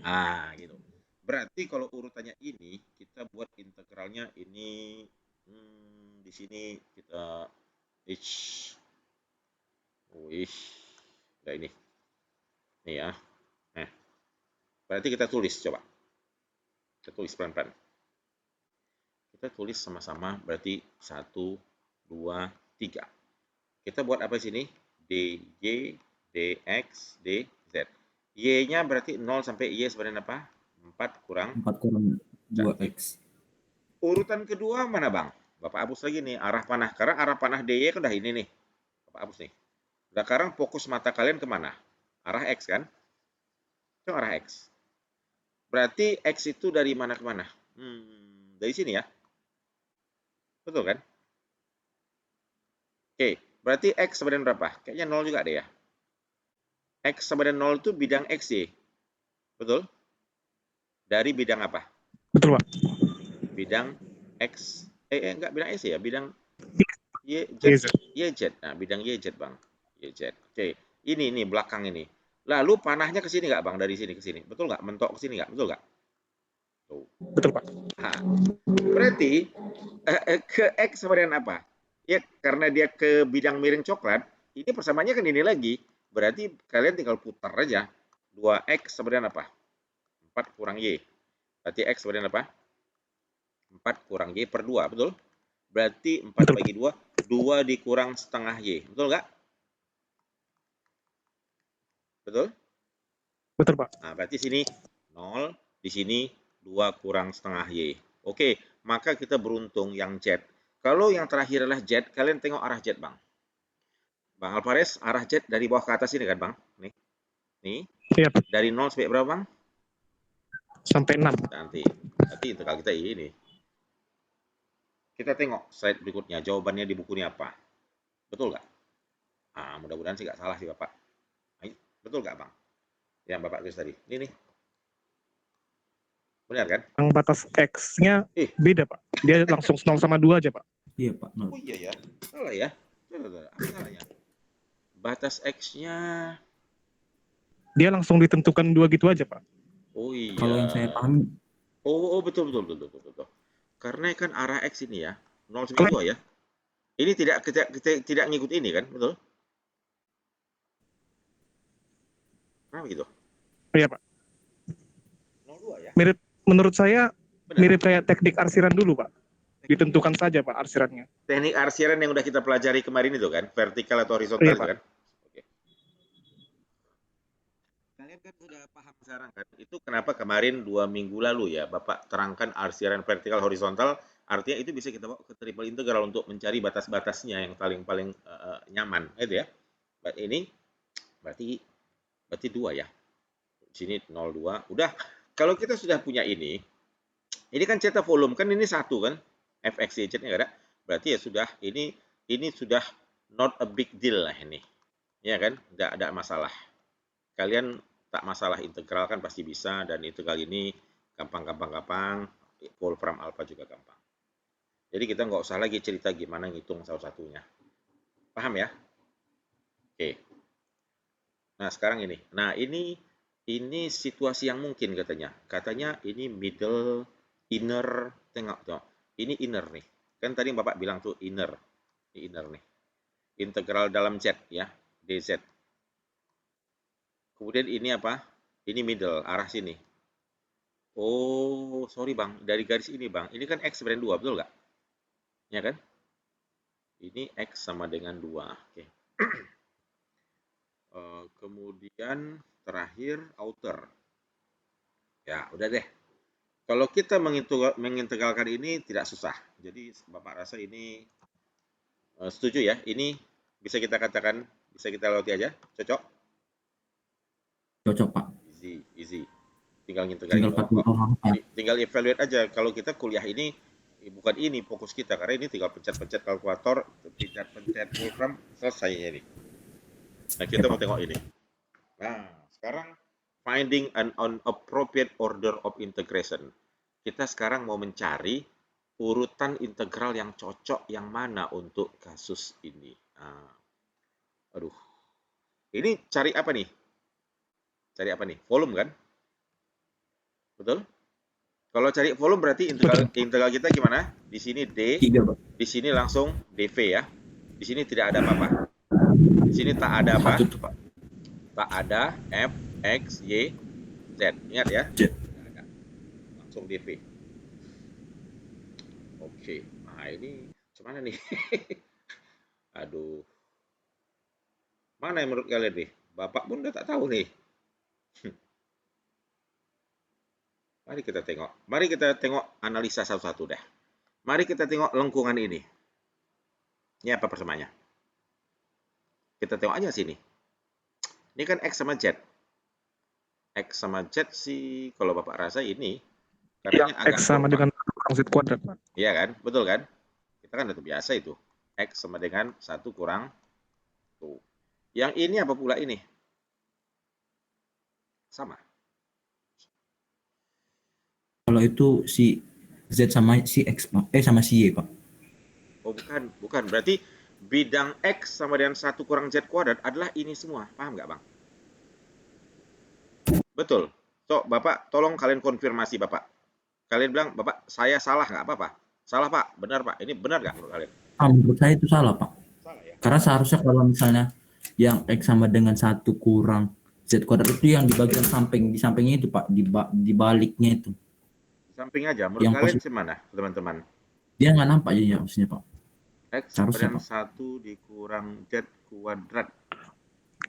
Gitu. Berarti kalau urutannya ini kita buat integralnya ini di sini kita enggak ini. Nih ya. Nah, berarti kita tulis coba. Kita tulis pelan-pelan. Kita tulis sama-sama berarti 1, 2, 3. Kita buat apa sini? DJ, DX, DZ. Y-nya berarti 0 sampai Y sebenarnya apa? 4 kurang 2X. Urutan kedua mana, Bang? Bapak hapus lagi nih, arah panah. Karena arah panah DY kan udah ini nih. Bapak hapus nih. Nah, sekarang fokus mata kalian kemana? Arah X kan? Itu arah X. Berarti X itu dari mana ke mana? Dari sini ya. Betul kan? Oke, berarti X sama dengan berapa? Kayaknya 0 juga deh ya. X sama dengan 0 itu bidang XY. Betul? Dari bidang apa? Betul Pak. Bidang X. Enggak, bidang X ya. Bidang YZ. YZ. Nah, bidang YZ, Bang. YZ. Oke, ini belakang ini. Lalu panahnya ke sini nggak, Bang? Dari sini ke sini. Betul nggak? Mentok ke sini nggak? Betul nggak? Tuh. Betul Pak. Nah, berarti ke X sama dengan apa? Ya, karena dia ke bidang miring coklat, ini persamaannya kan ini lagi. Berarti kalian tinggal putar aja. 2X sama dengan apa? 4 kurang Y. Berarti X sama dengan apa? 4 kurang Y per 2, betul? Berarti 4 betul, bagi 2, 2 dikurang setengah Y. Betul nggak? Betul? Betul Pak. Nah, berarti sini 0, di sini 2 kurang setengah Y. Oke, maka kita beruntung yang Z. Kalau yang terakhir adalah Z, kalian tengok arah Z, Bang. Bang Alvarez, arah Z dari bawah ke atas ini kan, Bang? Nih. Iya Pak. Dari 0 sampai berapa, Bang? Sampai 6. Nanti integral kita ini. Kita tengok slide berikutnya, jawabannya di buku ini apa. Betul nggak? Mudah-mudahan sih nggak salah sih, Bapak. Betul nggak, Bang? Yang Bapak tulis tadi. Ini nih. Benar kan? Yang batas X-nya beda Pak. Dia langsung 0 sama 2 aja Pak. Iya Pak. Oh iya ya. Salah ya. Apa salahnya? Batas X-nya dia langsung ditentukan 2 gitu aja Pak. Oh iya. Kalau yang saya paham. Oh betul. Karena kan arah X ini ya 0 sampai 2 ya. Ini tidak ngikut ini kan, betul? Kenapa gitu? Iya Pak. 02 ya. Mirip, menurut saya Benar. mirip kayak teknik arsiran dulu Pak. Ditentukan saja Pak arsirannya. Teknik arsiran yang udah kita pelajari kemarin itu kan, vertikal atau horizontal Iya, itu Pak. kan. Oke. Kalian kan sudah paham sekarang kan, itu kenapa kemarin 2 minggu lalu ya Bapak terangkan arsiran vertikal horizontal, artinya itu bisa kita bawa ke triple integral untuk mencari batas-batasnya yang paling nyaman, gitu ya. Ini berarti 2 ya. Sini 02. Udah, kalau kita sudah punya ini kan cetak volume kan ini 1 kan, fx nya nggak ada, berarti ya sudah ini sudah not a big deal lah ini, ya kan, nggak ada masalah. Kalian tak masalah integral kan pasti bisa, dan integral ini gampang, Wolfram alpha juga gampang. Jadi kita nggak usah lagi cerita gimana ngitung salah-satunya. Paham ya? Oke. Nah sekarang ini, ini situasi yang mungkin katanya. Katanya ini middle, inner, tengok. Ini inner nih. Kan tadi Bapak bilang tuh inner. Ini inner nih. Integral dalam Z ya, dz. Kemudian ini apa? Ini middle, arah sini. Oh, sorry Bang, dari garis ini Bang. Ini kan X sama dengan 2, betul nggak? Ya kan? Ini X sama dengan 2. Oke. Kemudian terakhir outer. Ya, udah deh. Kalau kita mengintegralkan ini tidak susah. Jadi Bapak rasa ini setuju ya? Ini bisa kita katakan, bisa kita lewati aja? Cocok? Cocok Pak. Easy. Tinggal ngintegralin. Tinggal evaluate aja. Kalau kita kuliah ini, bukan ini fokus kita. Karena ini tinggal pencet-pencet kalkulator, pencet Wolfram, selesai ini. Nah, kita mau tengok ini. Nah, sekarang finding an appropriate order of integration. Kita sekarang mau mencari urutan integral yang cocok yang mana untuk kasus ini. Nah, aduh. Ini cari apa nih? Cari apa nih? Volume kan? Betul? Kalau cari volume berarti integral kita gimana? Di sini D, di sini langsung dV ya. Di sini tidak ada apa-apa. Di sini tak ada apa? Tak ada F, X, Y, Z. Ingat ya? Langsung dV. Oke. Nah ini gimana nih? Aduh. Mana yang menurut kalian nih? Bapak pun udah tak tahu nih. Mari kita tengok analisa satu-satu deh. Mari kita tengok lengkungan ini. Ini apa persamaannya? Kita tengok aja sini. Ini kan X sama Z. X sama Z sih, kalau Bapak rasa ini. Yang X sama dengan Z kuadrat. Iya kan? Betul kan? Kita kan udah biasa itu. X sama dengan 1 kurang tuh. Yang ini apa pula ini? Sama. Kalau itu si Z sama si X, Pak. Sama si Y, Pak. Oh, bukan. Berarti bidang X sama dengan 1 kurang Z kuadrat adalah ini semua. Paham nggak, Bang? Betul. So, Bapak, tolong kalian konfirmasi, Bapak. Kalian bilang, Bapak, saya salah nggak apa-apa? Salah, Pak. Benar, Pak. Ini benar nggak menurut kalian? Menurut saya itu salah, Pak. Salah ya? Karena seharusnya kalau misalnya yang X sama dengan 1 kurang Z kuadrat itu yang di bagian samping. Di sampingnya itu, Pak. Di baliknya itu. Samping aja, menurut yang kalian gimana, teman-teman? Dia nggak nampak aja maksudnya, Pak. X sama 1 dikurang Z kuadrat.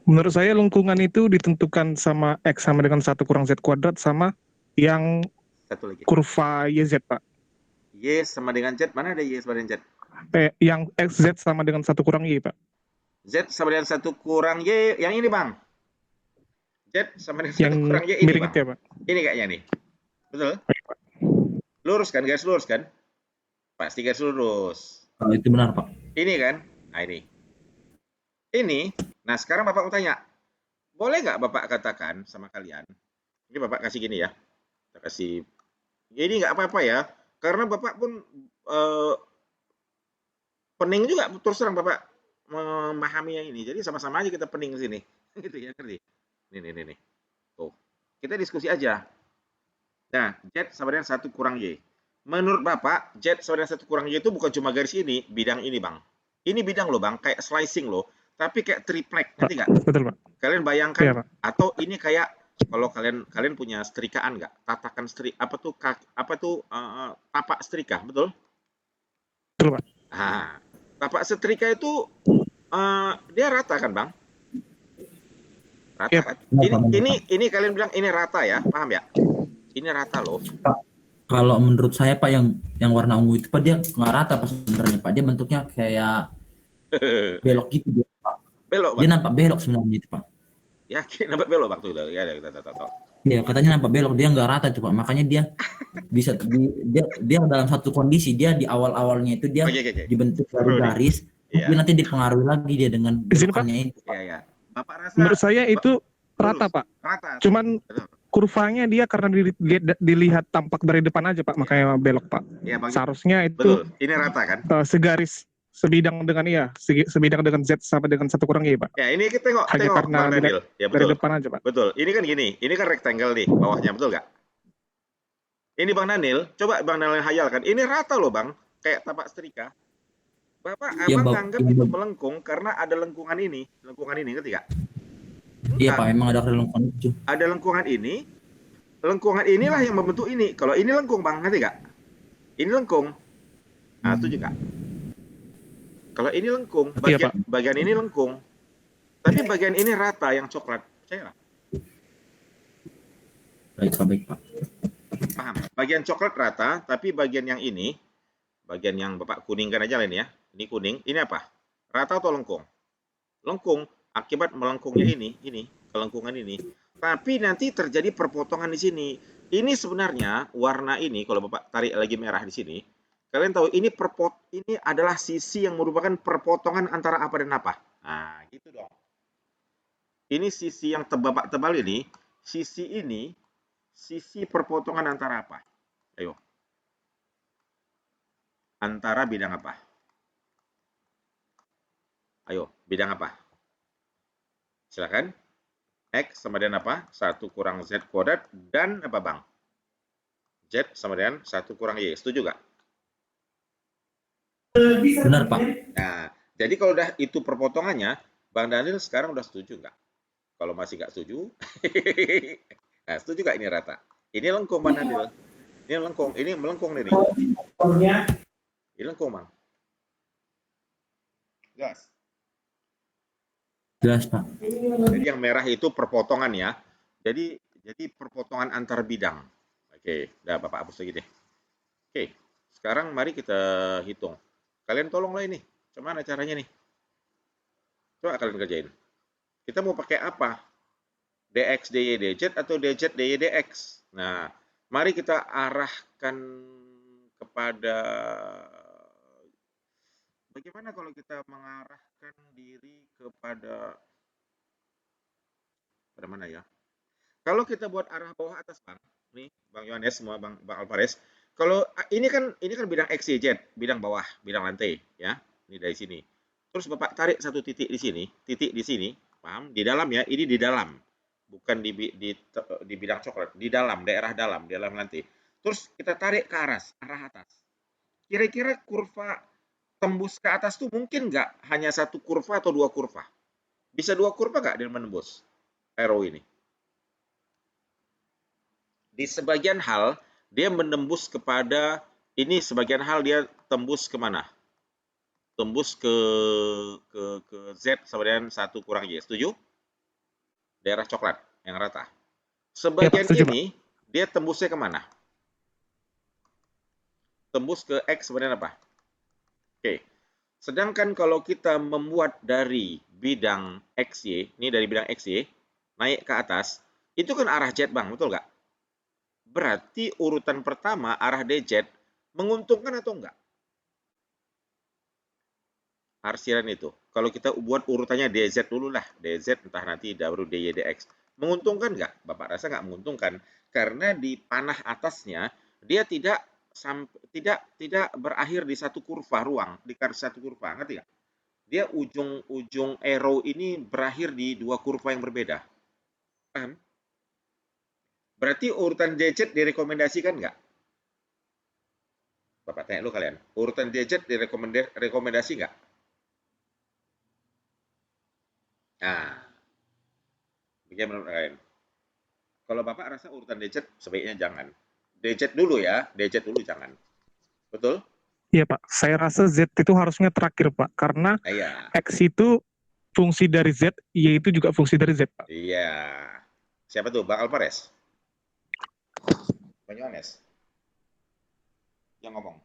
Menurut saya lengkungan itu ditentukan sama X sama dengan 1 kurang Z kuadrat sama yang satu lagi. Kurva YZ, Pak. Y sama dengan Z, mana ada Y sama dengan Z? Yang XZ sama dengan 1 kurang Y, Pak. Z sama dengan 1 kurang Y, yang ini, Bang. Z sama dengan 1 kurang Y ini, miring Bang. itu ya, Pak? Ini kayaknya nih. Betul? Lurus kan, garis lurus kan? Pasti garis lurus. Oh, itu benar, Pak. Ini kan? Nah, ini. Nah, sekarang Bapak mau tanya. Boleh nggak Bapak katakan sama kalian? Ini Bapak kasih gini ya. Kita kasih. Jadi nggak apa-apa ya. Karena Bapak pun pening juga. Terus terang Bapak memahami yang ini. Jadi sama-sama aja kita pening sini. Gitu ya, ngerti? Nih. Tuh. Kita diskusi aja. Nah, Z sama dengan 1 kurang Y. Menurut Bapak, Z sama dengan 1 kurang Y itu bukan cuma garis ini, bidang ini, Bang. Ini bidang loh, Bang, kayak slicing loh, tapi kayak triplek, ngerti nggak? Betul, Pak. Kalian bayangkan, ya, Pak. Atau ini kayak, kalau kalian punya setrikaan nggak? Tatakan tapak setrika, betul? Betul, Pak. Nah, tapak setrika itu, dia rata kan, Bang? Rata kan? Ini kalian bilang ini rata ya, paham ya? Ini rata loh. Pak, kalau menurut saya, Pak, yang warna ungu itu, Pak, dia nggak rata Pak sebenarnya, Pak. Dia bentuknya kayak belok gitu, dia, Pak. Belok, Pak. Dia nampak belok sebenarnya itu, Pak. Yakin nampak belok, Pak, tuh. Ya, kita tahu. Iya, katanya nampak belok, dia nggak rata tuh, Pak. Makanya dia bisa dia dalam satu kondisi, dia di awal-awalnya itu dia dibentuk dari garis, tapi nanti dipengaruhi lagi dia dengan belokannya itu, Pak. Iya. Bapak rasa menurut saya itu rata, Pak. Rata. Cuman kurvanya dia karena dilihat tampak dari depan aja, Pak, makanya belok, Pak. Ya, seharusnya itu betul. Ini rata kan? Segaris, sebidang dengan Z sama dengan 1 kurang Y, Pak. Ya, ini kita tengok karena Bang Daniel. Ya, betul. Dari depan aja, Pak. Betul. Ini kan gini, ini kan rectangle nih bawahnya, betul nggak? Ini Bang Daniel, coba Bang Daniel hayalkan. Ini rata loh, Bang, kayak tapak setrika. Bapak, ya, Abang anggap itu melengkung karena ada lengkungan ini, ngerti nggak? Iya, Pak, emang ada lengkungan itu. Ada lengkungan ini. Lengkungan inilah yang membentuk ini. Kalau ini lengkung, Bang, ngerti nggak? Ini lengkung. Nah, itu juga. Kalau ini lengkung, bagian ini lengkung. Tapi bagian ini rata yang coklat. Percaya nggak? Baik, Pak. Paham? Bagian coklat rata, tapi bagian yang ini, bagian yang Bapak kuningkan aja lah ini ya. Ini kuning, ini apa? Rata atau lengkung? Lengkung, akibat melengkungnya ini, kelengkungan ini. Tapi nanti terjadi perpotongan di sini. Ini sebenarnya warna ini, kalau Bapak tarik lagi merah di sini, kalian tahu ini ini adalah sisi yang merupakan perpotongan antara apa dan apa. Nah, gitu dong. Ini sisi yang Bapak tebal ini, sisi perpotongan antara apa? Ayo. Antara bidang apa? Ayo, bidang apa? Silakan. X sama dengan apa? 1 kurang Z kuadrat dan apa Bang? Z sama dengan 1 kurang Y. Setuju nggak? Benar, Pak. Nah, jadi kalau udah itu perpotongannya, Bang Daniel sekarang udah setuju nggak? Kalau masih nggak setuju, nah setuju nggak ini rata? Ini lengkung Bang Daniel. Ini lengkung, ini melengkung nih. Ini lengkung Bang. Jelas? Jelas, Pak. Jadi yang merah itu perpotongan ya. Jadi perpotongan antar bidang. Oke, udah Bapak hapus lagi deh. Oke, sekarang mari kita hitung. Kalian tolonglah ini. Gimana caranya nih? Coba kalian kerjain. Kita mau pakai apa? DX, DY, DZ atau DZ, DY, DX? Nah, mari kita arahkan kepada bagaimana kalau kita mengarahkan diri kepada mana ya? Kalau kita buat arah bawah atas Bang, nih Bang Yohanes semua Bang Alvarez, kalau ini kan bidang X, Y, Z, bidang bawah, bidang lantai ya. Ini dari sini. Terus Bapak tarik satu titik di sini, paham? Di dalam ya, ini di dalam. Bukan di bidang coklat, di dalam, daerah dalam lantai. Terus kita tarik ke arah atas. Kira-kira kurva tembus ke atas tuh mungkin nggak hanya satu kurva atau dua kurva? Bisa dua kurva nggak dia menembus arrow ini? Di sebagian hal dia menembus kepada ini, sebagian hal dia tembus kemana? Tembus ke Z sama dengan 1 kurang Y. Setuju? Daerah coklat yang rata. Sebagian ya, Pak, setuju, ini dia tembusnya kemana? Tembus ke X sama dengan apa? Oke. Sedangkan kalau kita membuat dari bidang XY, ini dari bidang XY, naik ke atas, itu kan arah Z Bang, betul nggak? Berarti urutan pertama arah DZ menguntungkan atau enggak? Arsiran itu. Kalau kita buat urutannya DZ dulu lah. DZ entah nanti baru DY, DX. Menguntungkan enggak? Bapak rasa enggak menguntungkan. Karena di panah atasnya, dia tidak berakhir di satu kurva ruang. Di satu kurva. Ngerti enggak? Dia ujung arrow ini berakhir di dua kurva yang berbeda. Paham? Berarti urutan DZ direkomendasikan enggak? Bapak tanya lu kalian. Urutan DZ direkomendasi enggak? Nah, bagaimana menurut kalian? Kalau Bapak rasa urutan DZ sebaiknya jangan. DZ dulu ya, DZ dulu jangan. Betul? Iya Pak, saya rasa Z itu harusnya terakhir Pak, karena Iya. X itu fungsi dari Z, Y itu juga fungsi dari Z Pak. Iya. Siapa tuh? Bang Alvarez? Bang Yohanes? Yang ngomong?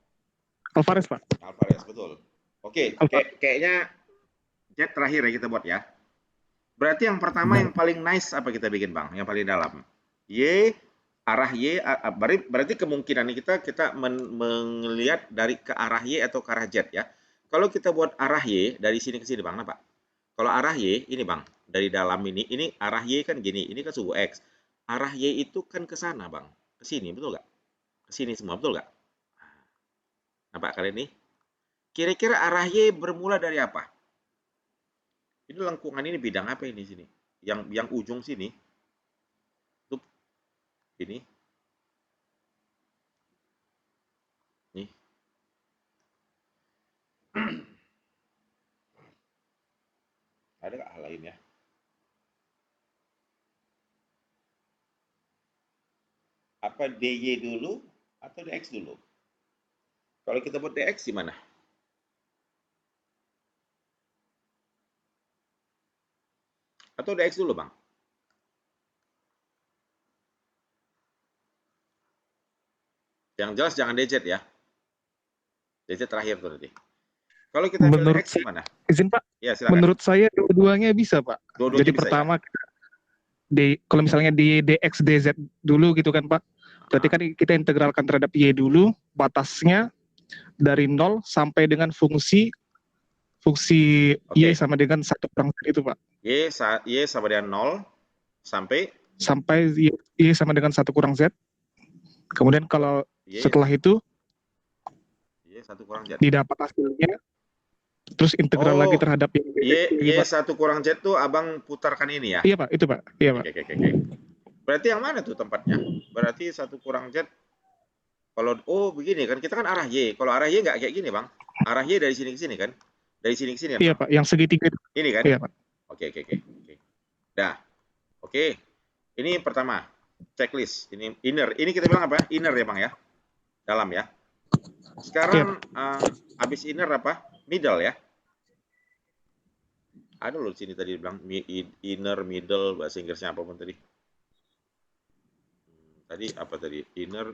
Alvarez Pak. Alvarez, betul. Oke, kayaknya Z terakhir ya kita buat ya. Berarti yang pertama yang paling nice apa kita bikin Bang? Yang paling dalam. Y, arah Y, berarti kemungkinan kita melihat dari ke arah Y atau ke arah Z ya. Kalau kita buat arah Y dari sini ke sini Bang, apa? Kalau arah Y ini Bang, dari dalam ini arah Y kan gini, ini kan suhu X. Arah Y itu kan ke sana Bang, ke sini, betul nggak? Ke sini semua, betul nggak? Nampak kalian nih? Kira-kira arah Y bermula dari apa? Ini lengkungan ini bidang apa ini sini? Yang ujung sini. Tuh, ini. Nih. Ada nggak hal lain ya? Apa DY dulu atau DX dulu? Kalau kita buat DX gimana? Atau DX dulu Bang? Yang jelas jangan DZ ya. DZ terakhir tuh nanti. Kalau kita pilih Menurut X gimana? izin Pak, Ya, silakan. menurut saya dua-duanya bisa Pak. Dua-duanya Jadi bisa, pertama kalau misalnya di DX DZ dulu gitu kan Pak, berarti kan kita integralkan terhadap Y dulu, batasnya dari 0 sampai dengan fungsi Y sama dengan 1 kurang Z itu Pak. Y sama dengan 0 sampai Y sama dengan 1 kurang Z. Kemudian kalau setelah itu Y 1 kurang Z. didapat hasilnya, terus integral lagi terhadap Y 1 kurang Z tuh abang putarkan ini ya? Iya Pak, itu Pak. Iya Pak. Oke. Berarti yang mana tuh tempatnya? Berarti 1 kurang Z. Kalau begini kan, kita kan arah Y. Kalau arah Y nggak kayak gini bang. Arah Y dari sini ke sini kan? Dari sini ke sini kan? Iya Pak, yang segitiga itu. Ini kan? Iya Pak. Oke. Dah. Oke. Ini pertama. Checklist. Ini inner. Ini kita bilang apa? Inner ya bang ya? Dalam ya. Sekarang habis inner apa? Middle ya. Ada loh di sini tadi bilang inner, middle, bahasa Inggrisnya apapun tadi. Tadi apa tadi? Inner,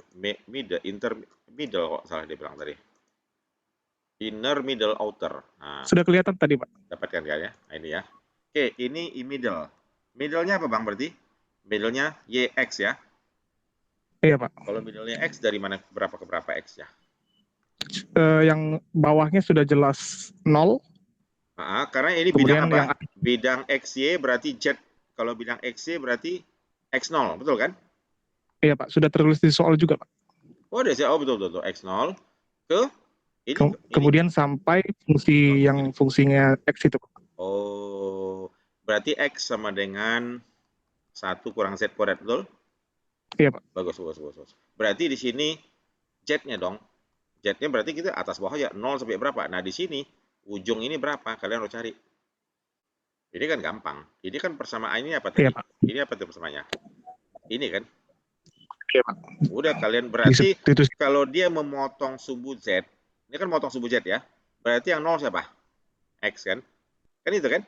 middle kok salah dia bilang tadi. Inner, middle, outer. Nah, sudah kelihatan tadi Pak. Dapatkan kan ya? Nah, ini ya. Oke, ini middle. Middle-nya apa bang berarti? Middle-nya YX ya? Iya Pak. Kalau middle-nya X dari mana berapa ke berapa X ya? Yang bawahnya sudah jelas 0. Karena ini Kemudian bidang apa? Bidang XY berarti Z. Kalau bidang XY berarti X0, betul kan? Iya Pak, sudah tertulis di soal juga Pak. Oh, betul. X0 ke ini. Kemudian sampai fungsi yang fungsinya X itu. Oh, berarti X sama dengan 1 kurang Z kuadrat, betul? Iya Pak. Bagus. Berarti di sini Z-nya dong. Z-nya berarti kita atas bawah ya 0 sampai berapa? Nah, di sini ujung ini berapa? Kalian harus cari. Ini kan gampang. Ini kan persamaan ini apa tadi? Iya, Pak. Ini apa tuh persamaannya? Ini kan? Iya, Pak. Udah kalian berarti kalau dia memotong subu Z, ini kan motong subu Z ya. Berarti yang 0 siapa? X kan? Kan itu kan?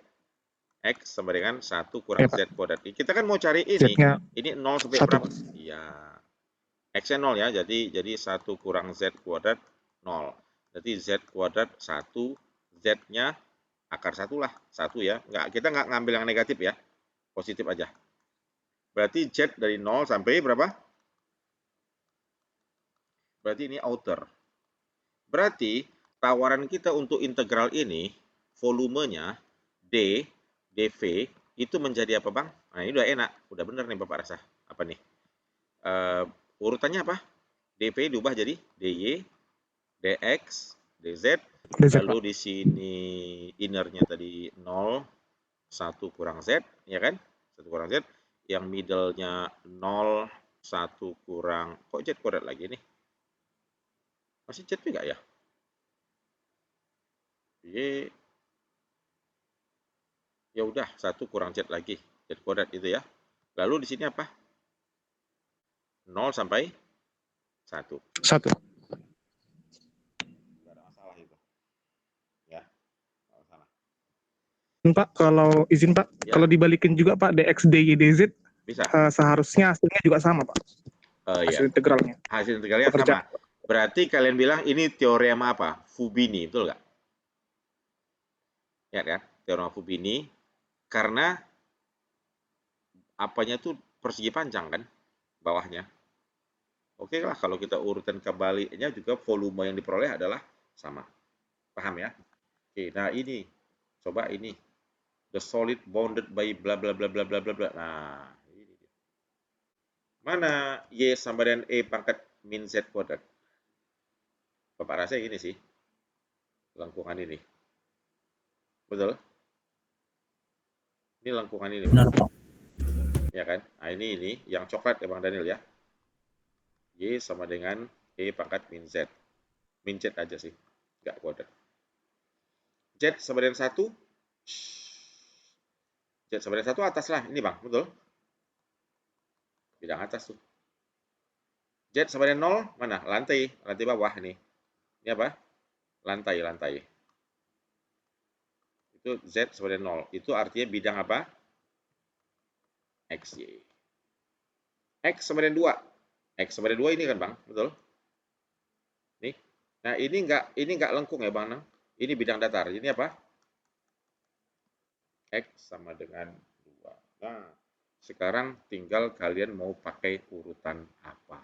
X sama dengan 1 kurang Z kuadrat. Kita kan mau cari ini. Ini 0 sampai berapa? Iya. X-nya 0 ya. Jadi 1 kurang Z kuadrat 0. Berarti Z kuadrat 1, Z-nya akar 1 lah. 1 ya. Kita nggak ngambil yang negatif ya. Positif aja. Berarti Z dari 0 sampai berapa? Berarti ini outer. Berarti tawaran kita untuk integral ini, volumenya dV, itu menjadi apa bang? Nah ini udah enak. Udah bener nih Bapak rasa. Apa nih? Urutannya apa? dV diubah jadi dy, dx, dz. Lalu di sini innernya tadi 0, 1 kurang z, ya kan? 1 kurang z. Yang middle-nya 0, 1 kurang, kok z kuadrat lagi nih? Masih z juga ya? Ya udah 1 kurang z lagi, z kuadrat itu ya. Lalu di sini apa? 0 sampai 1. 1. Pak, kalau izin Pak, ya. Kalau dibalikin juga Pak, dx, dy, dz, bisa. Seharusnya hasilnya juga sama Pak. Hasil integralnya. Hasil integralnya sama. Berarti kalian bilang ini teorema apa? Fubini, betul nggak? Ya kan? Teorema Fubini. Karena apanya tuh persegi panjang kan? Bawahnya. Oke lah, kalau kita urutan kebaliknya juga volume yang diperoleh adalah sama. Paham ya? Oke, nah ini. Coba ini. The solid bounded by bla bla bla bla bla bla bla. Nah, ini dia. Mana Y sama dengan E pangkat min Z kuadrat? Bapak rasa ini sih. Lengkungan ini. Betul? Ini lengkungan ini. Benar, Pak. Ya kan? Nah, ini yang coklat ya Bang Daniel ya. Y sama dengan E pangkat min Z. Min Z aja sih. Enggak kuadrat. Z sama dengan 1. Z sama dengan 1 atas lah. Ini Bang, betul? Bidang atas tuh. Z sama dengan 0, mana? Lantai bawah ini. Ini apa? Lantai. Itu Z sama dengan 0. Itu artinya bidang apa? XY. X sama dengan 2. X sama dengan 2 ini kan Bang, betul? Nah, ini nggak lengkung ya, Bang Nang. Ini bidang datar. Ini apa? X sama dengan 2. Nah, sekarang tinggal kalian mau pakai urutan apa.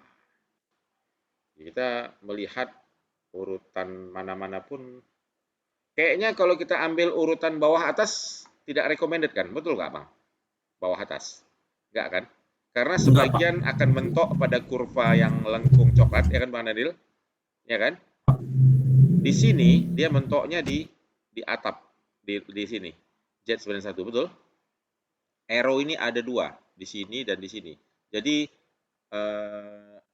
Kita melihat urutan mana-mana pun. Kayaknya kalau kita ambil urutan bawah atas, tidak recommended kan? Betul nggak, Bang? Bawah atas. Nggak kan? Karena Enggak, Pak. sebagian akan mentok pada kurva yang lengkung coklat, ya kan Bang Nadil? Ya kan? Di sini dia mentoknya di atap, di sini. Z91, betul? Arrow ini ada 2, di sini dan di sini. Jadi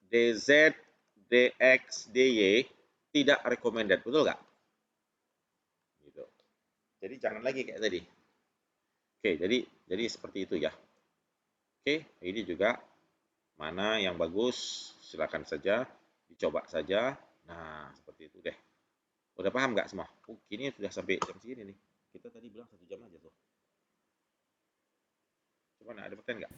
DZ, DX, DY tidak recommended, betul nggak? Gitu. Jadi jangan lagi kayak tadi. Oke, jadi seperti itu ya. Oke, ini juga mana yang bagus, silakan saja, dicoba saja. Nah, seperti itu deh. Udah paham nggak semua? Oh, kini sudah sampai jam segini nih. Kita tadi bilang 1 jam aja tuh. Coba ada pertanyaan nggak?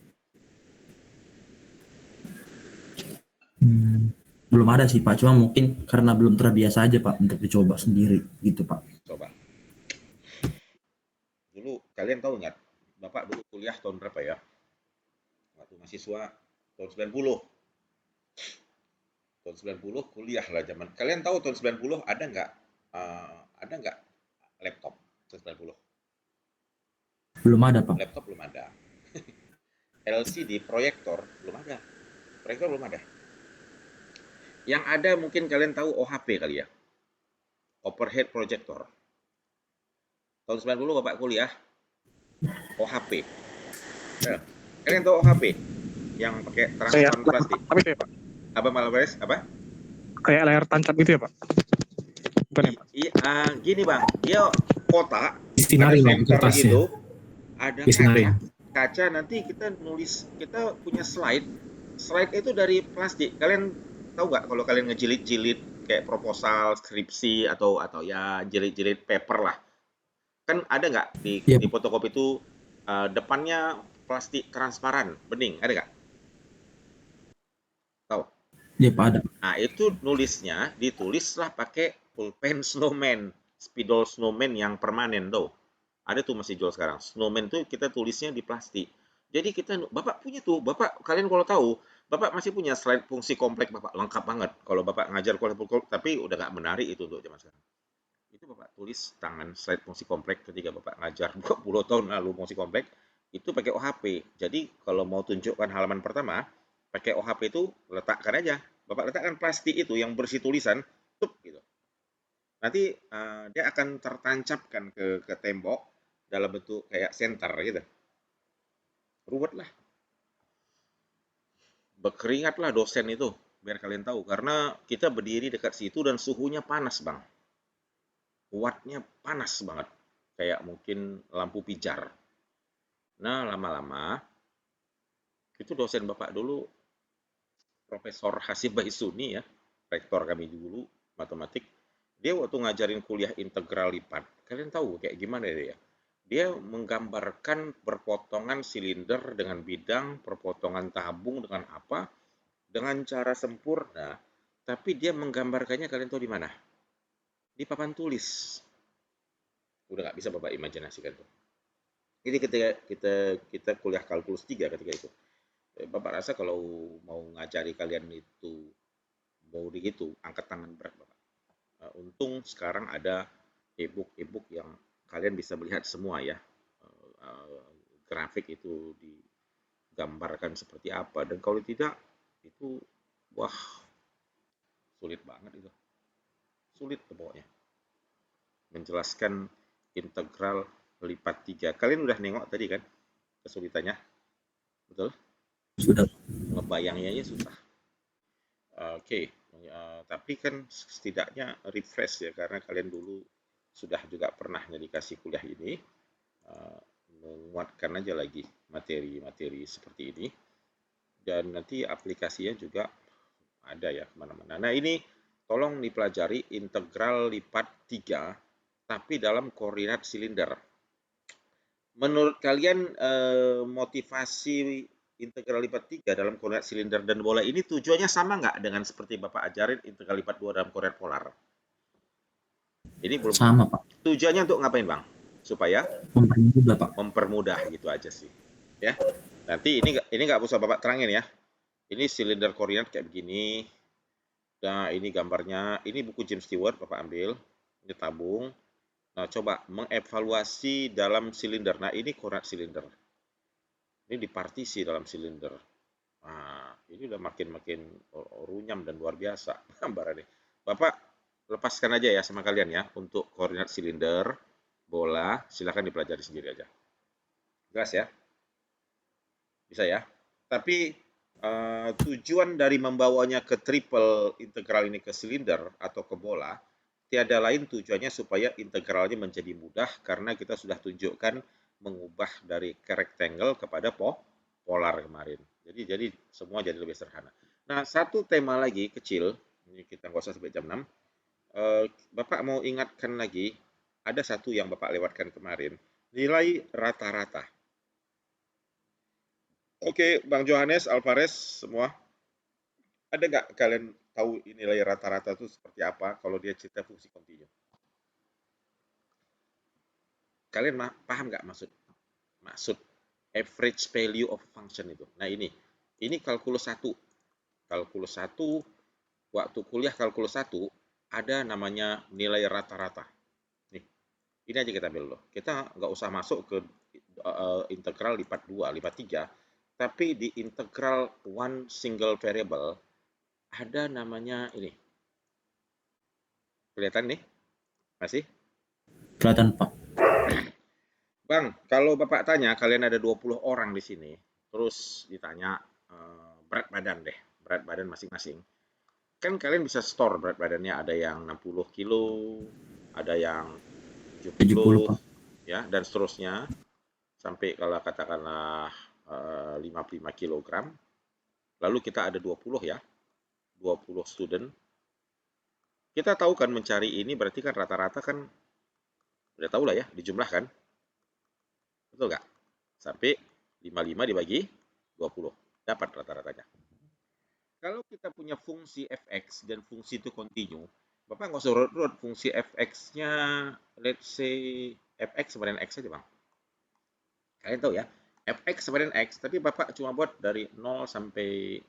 Belum ada sih Pak, cuma mungkin karena belum terbiasa aja Pak untuk dicoba sendiri gitu Pak. Coba. Dulu kalian tahu nggak? Bapak dulu kuliah tahun berapa ya? Waktu mahasiswa tahun 90. Tahun 90 kuliah lah zaman. Kalian tahu tahun 90 ada nggak laptop tahun 90? Belum ada Pak. Laptop belum ada. LCD proyektor belum ada. Proyektor belum ada. Yang ada mungkin kalian tahu OHP kali ya. Overhead projector. Tahun 90 Bapak kuliah OHP. Nah, kalian tahu OHP yang pakai transparan plastik? Apa itu ya, Pak? Apa malah beres? Apa? Kayak layar tancap gitu ya, Pak? Bukan ya, Pak? Gini Bang, dia kotak, ada Istinari, Bang, center kertasnya. gitu, ada Istinari. kaca, nanti kita nulis, kita punya slide itu dari plastik. Kalian tahu nggak kalau kalian ngejilid-jilid kayak proposal, skripsi atau ya jilid-jilid paper lah. Kan ada nggak di fotokopi itu depannya plastik transparan, bening, ada nggak? Tahu? Iya Pak ada. Nah, itu nulisnya ditulislah pakai pulpen snowman, spidol snowman yang permanen tuh. Ada tuh masih jual sekarang. Snowman tuh kita tulisnya di plastik. Jadi Bapak punya tuh, kalian kalau tahu, Bapak masih punya slide fungsi kompleks Bapak, lengkap banget. Kalau Bapak ngajar kualitas, tapi udah nggak menarik itu untuk zaman sekarang. Itu Bapak tulis tangan slide fungsi kompleks ketika Bapak ngajar 20 tahun lalu fungsi kompleks, itu pakai OHP. Jadi kalau mau tunjukkan halaman pertama, pakai OHP itu letakkan aja. Bapak letakkan plastik itu yang bersih tulisan, tup gitu. Nanti dia akan tertancapkan ke tembok dalam bentuk kayak senter gitu. Ruwet lah. Berkeringatlah dosen itu, biar kalian tahu. Karena kita berdiri dekat situ dan suhunya panas, Bang. Wattnya panas banget. Kayak mungkin lampu pijar. Nah, lama-lama, itu dosen Bapak dulu, Profesor Hasib Baisuni ya, rektor kami dulu, matematik. Dia waktu ngajarin kuliah integral lipat, kalian tahu kayak gimana dia? Dia menggambarkan perpotongan silinder dengan bidang, perpotongan tabung dengan apa, dengan cara sempurna. Tapi dia menggambarkannya kalian tahu di mana? Di papan tulis. Udah nggak bisa Bapak imajinasikan tuh. Ini ketika kita kuliah kalkulus 3 ketika itu. Bapak rasa kalau mau ngajari kalian itu mau begitu, angkat tangan berat Bapak. Untung sekarang ada e-book yang kalian bisa melihat semua ya. Grafik itu digambarkan seperti apa, dan kalau tidak itu wah sulit banget itu. Sulit pokoknya. Menjelaskan integral lipat 3. Kalian udah nengok tadi kan kesulitannya? Betul? Sudah. Ngebayangnya aja susah. Oke. Tapi kan setidaknya refresh ya, karena kalian dulu sudah juga pernah dikasih kuliah ini, menguatkan aja lagi materi-materi seperti ini, dan nanti aplikasinya juga ada ya kemana-mana. Nah ini tolong dipelajari integral lipat 3 tapi dalam koordinat silinder. Menurut kalian motivasi integral lipat 3 dalam koordinat silinder dan bola ini tujuannya sama nggak dengan seperti Bapak ajarin integral lipat 2 dalam koordinat polar? Ini belum Sama, Pak. tujuannya untuk ngapain, Bang? Supaya Mempermudah, Pak. mempermudah gitu aja sih. Ya. Nanti ini nggak usah Bapak terangin ya. Ini silinder koordinat kayak begini. Nah, ini gambarnya. Ini buku James Stewart Bapak ambil. Ini tabung. Nah, coba mengevaluasi dalam silinder. Nah, ini koordinat silinder. Ini dipartisi dalam silinder. Nah, ini udah makin runyam dan luar biasa gambarannya. Bapak lepaskan aja ya sama kalian ya untuk koordinat silinder, bola, silakan dipelajari sendiri aja. Jelas ya? Bisa ya? Tapi tujuan dari membawanya ke triple integral ini ke silinder atau ke bola, tiada lain tujuannya supaya integralnya menjadi mudah karena kita sudah tunjukkan mengubah dari rectangle kepada polar kemarin. Jadi semua jadi lebih sederhana. Nah, satu tema lagi kecil, ini kita nggak usah sampai jam 6. Bapak mau ingatkan lagi, ada satu yang Bapak lewatkan kemarin, nilai rata-rata. Oke, Bang Johannes, Alvarez, semua. Ada nggak kalian tahu nilai rata-rata itu seperti apa kalau dia cerita fungsi kontinu? Kalian paham nggak maksud average value of function itu? Nah ini kalkulus 1. Kalkulus 1, waktu kuliah kalkulus 1, ada namanya nilai rata-rata. Nih, ini aja kita ambil loh. Kita nggak usah masuk ke integral lipat 2, lipat 3, tapi di integral one single variable ada namanya ini. Kelihatan nih? Masih? Kelihatan, Pak. Bang, kalau Bapak tanya, kalian ada 20 orang di sini, terus ditanya berat badan deh, berat badan masing-masing. Kan kalian bisa store berat badannya, ada yang 60 kilo, ada yang 70, Pak. ya, dan seterusnya. Sampai kalau katakanlah 55 kilogram. Lalu kita ada 20 ya, 20 student. Kita tahu kan mencari ini berarti kan rata-rata kan, udah tahu lah ya, dijumlahkan. Betul nggak? Sampai 55 dibagi 20. Dapat rata-ratanya. Kalau kita punya fungsi fx dan fungsi itu kontinu, Bapak nggak usah urut-urut fungsi fx-nya, let's say fx sama dengan x aja, Bang. Kalian tahu ya, fx sama dengan x, tapi Bapak cuma buat dari 0 sampai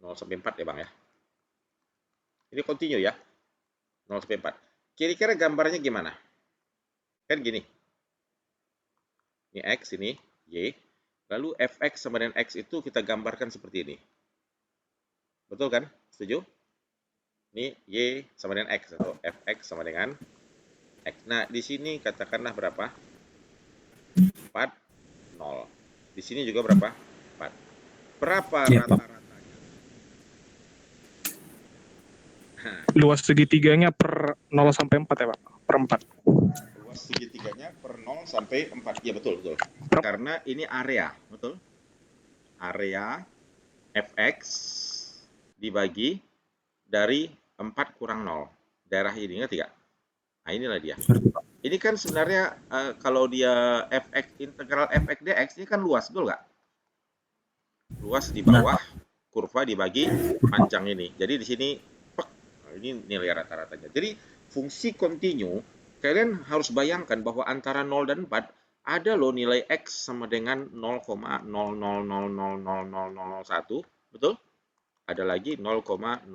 4 ya, Bang ya. Ini kontinu ya, 0 sampai 4. Kira-kira gambarnya gimana? Kan gini. Ini X, ini Y. Lalu fx sama dengan X itu kita gambarkan seperti ini. Betul kan? Setuju? Ini Y sama dengan X atau fx sama dengan X. Nah, di sini katakanlah berapa? 4, 0. Di sini juga berapa? 4. Berapa rata-ratanya? Luas segitiganya per 0 sampai 4 ya, Pak? Per 4. Luas segitiganya per 0 sampai 4. Iya, betul. Karena ini area, betul? Area fx dibagi dari 4 kurang 0. Daerah ini, ngerti nggak? Nah, inilah dia. Ini kan sebenarnya kalau dia fx, integral fx dx, ini kan luas, betul nggak? Luas di bawah, kurva dibagi panjang ini. Jadi di sini, ini nilai rata-ratanya. Jadi fungsi kontinu, kalian harus bayangkan bahwa antara 0 dan 4, ada loh nilai X sama dengan 0,0000001, betul? Ada lagi 0,0001,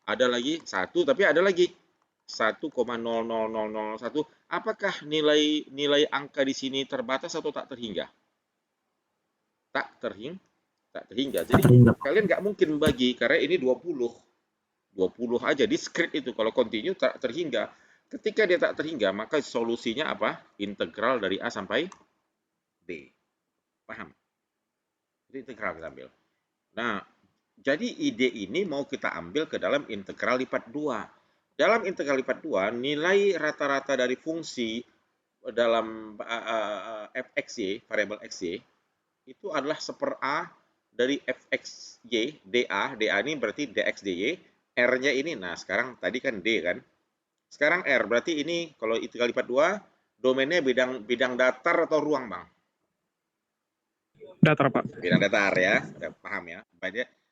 ada lagi 1, tapi ada lagi 1,00001. Apakah nilai angka di sini terbatas atau tak terhingga? Tak terhingga. Jadi kalian nggak mungkin bagi, karena ini 20 aja, discrete itu. Kalau kontinu tak terhingga. Ketika dia tak terhingga, maka solusinya apa? Integral dari A sampai B. Paham? Itu integral kita ambil. Nah, jadi ide ini mau kita ambil ke dalam integral lipat 2. Dalam integral lipat 2, nilai rata-rata dari fungsi dalam fxy, variabel xy, itu adalah 1/a dari fxy, dA ini berarti dx dy, R-nya ini, nah sekarang tadi kan D kan. Sekarang R, berarti ini kalau integral lipat 2, domainnya bidang datar atau ruang, Bang? Datar, Pak. Bidang datar ya, udah paham ya.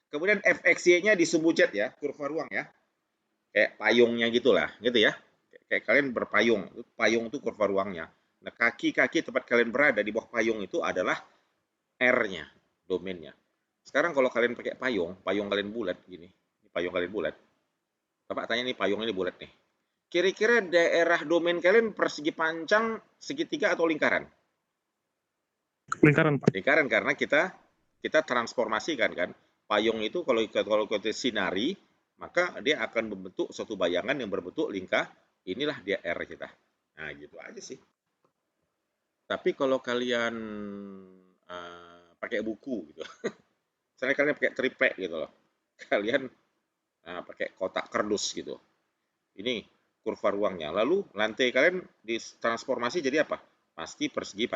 Kemudian fxy-nya di sumbu Z ya, kurva ruang ya. kayak payungnya gitulah, gitu ya. Kayak kalian berpayung, payung itu kurva ruangnya. Nah, kaki-kaki tempat kalian berada di bawah payung itu adalah R-nya, domainnya. Sekarang kalau kalian pakai payung, payung kalian bulat gini, payung kalian bulat. Bapak tanya nih, payung ini bulat nih. Kira-kira daerah domain kalian persegi panjang, segitiga atau lingkaran? Lingkaran, Pak. Lingkaran karena kita transformasikan kan. Payung itu kalau kita sinari, maka dia akan membentuk suatu bayangan yang berbentuk lingkar. Inilah dia R kita. Nah, gitu aja sih. Tapi kalau kalian pakai buku gitu, misalnya kalian pakai triplek gitu loh, kalian pakai kotak kardus gitu. Ini kurva ruangnya. Lalu lantai kalian ditransformasi jadi apa? Pasti persegi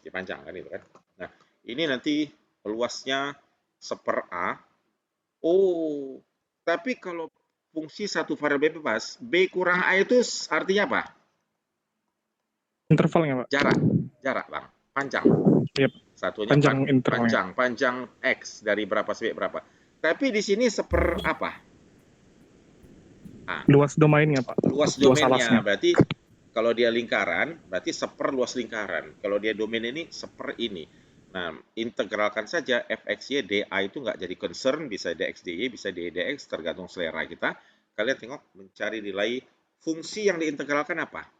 panjang kan itu kan. Nah, ini nanti luasnya 1/A. Oh, tapi kalau fungsi satu variabel bebas, B kurang A itu artinya apa? Intervalnya, Pak. Jarak, Bang. Panjang. Yep. Satunya panjang X dari berapa sampai berapa. Tapi di sini apa? Luas domainnya, Pak. Luas domainnya. Berarti kalau dia lingkaran, berarti luas lingkaran. Kalau dia domain ini ini. Nah, integralkan saja fxy dA itu nggak jadi concern, bisa dx dy, bisa dy dx, tergantung selera kita. Kalian tengok mencari nilai fungsi yang diintegralkan apa.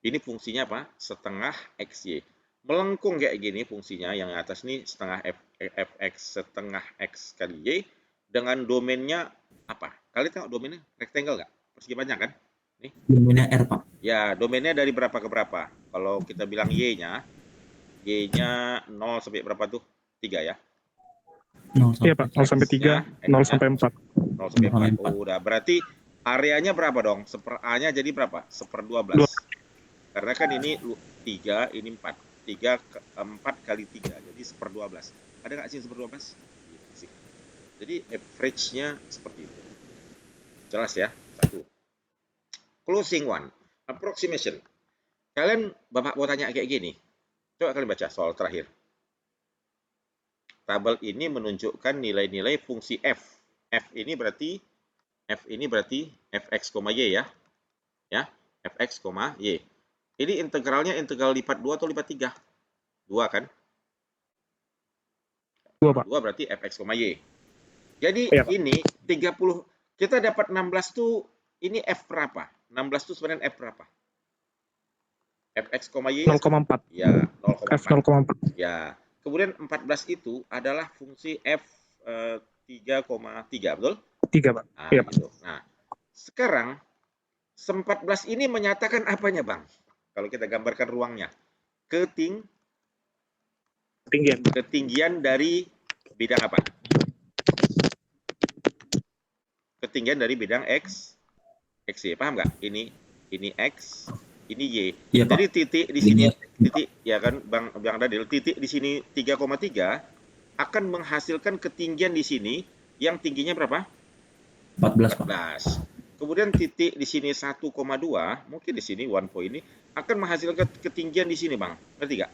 Ini fungsinya apa? Setengah xy. Melengkung kayak gini fungsinya, yang atas ini setengah fx setengah x kali y, dengan domainnya apa? Kalian tengok domainnya rectangle nggak? Persegi panjang kan? Nih. Domainnya R, Pak. Ya, domainnya dari berapa ke berapa? Kalau kita bilang Y-nya 0 sampai berapa tuh? 3 ya? 0 sampai, iya, Pak. 0 sampai 3, 0 sampai 4. 0 sampai 4. Oh, udah. Berarti areanya berapa dong? 1/A-nya jadi berapa? 1/12. Karena kan ini 3, ini 4. 4 kali 3, jadi 1/12. Ada nggak sih 1/12? Jadi average-nya seperti itu. Jelas ya? Satu. Closing one. Approximation. Bapak mau tanya kayak gini. Coba kalian baca soal terakhir. Tabel ini menunjukkan nilai-nilai fungsi f. F ini berarti fx, y ya. Ya, fx, y. Ini integralnya integral lipat 2 atau lipat 3? 2 kan? 2, Pak. 2 berarti fx, y. Jadi ya, ini 30, kita dapat 16 tuh, ini f berapa? 16 tuh sebenarnya f berapa? Fx, y 0,4. Ya, 0,4. F 0,4. Ya. Kemudian 14 itu adalah fungsi f 3,3, betul? 3, Pak. Nah, ya, gitu. Nah, sekarang 14 ini menyatakan apanya, Bang? Kalau kita gambarkan ruangnya. Ketinggian dari bidang apa? Ketinggian dari bidang x, y. Paham nggak? Ini x, ini y. Ya, jadi titik di sini, titik ya kan Bang Dadil, titik di sini 3,3 akan menghasilkan ketinggian di sini yang tingginya berapa? 14. Kemudian titik di sini 1,2, mungkin di sini 1 point ini akan menghasilkan ketinggian di sini, Bang. Ngerti nggak?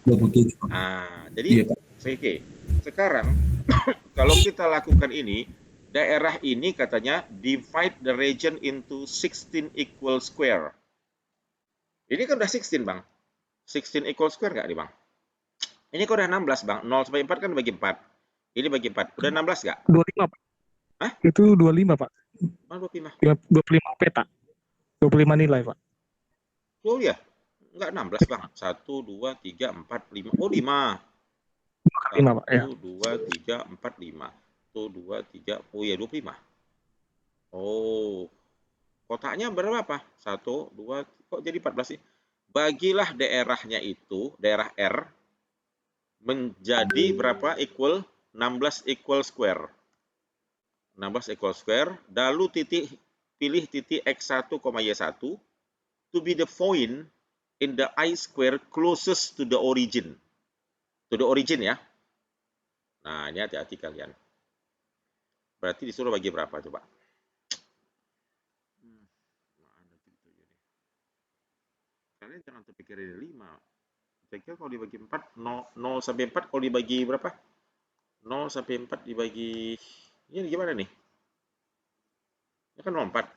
Jadi oke. Sekarang kalau kita lakukan ini, daerah ini katanya divide the region into 16 equal square. Ini kan udah 16, Bang. 16 equal square nggak nih, Bang? Ini kok udah 16, Bang. 0 sampai 4 kan bagi 4. Ini bagi 4. Udah 16 nggak? 25, Pak. Hah? Itu 25, Pak. Oh, 25. 25 peta. 25 nilai, Pak. Oh iya. Enggak 16, Bang. 1, 2, 3, 4, 5. Oh, 5. 5, Pak. 1, 2, 3, 4, 5. 1, 2, 3. Oh iya, 25. Oh. Kotaknya berapa? 1, 2, kok jadi 14 sih? Bagilah daerahnya itu, daerah R, menjadi berapa? Equal 16 equal square. 16 equal square, lalu pilih titik x1, y1 to be the point in the I square closest to the origin. To the origin ya. Nah, ini hati-hati kalian. Berarti disuruh bagi berapa coba? Kalian jangan terpikir ini 5. Saya kira kalau dibagi 4, 0 sampai 4 kalau dibagi berapa? 0 sampai 4 dibagi, ini gimana nih? Ini kan 04.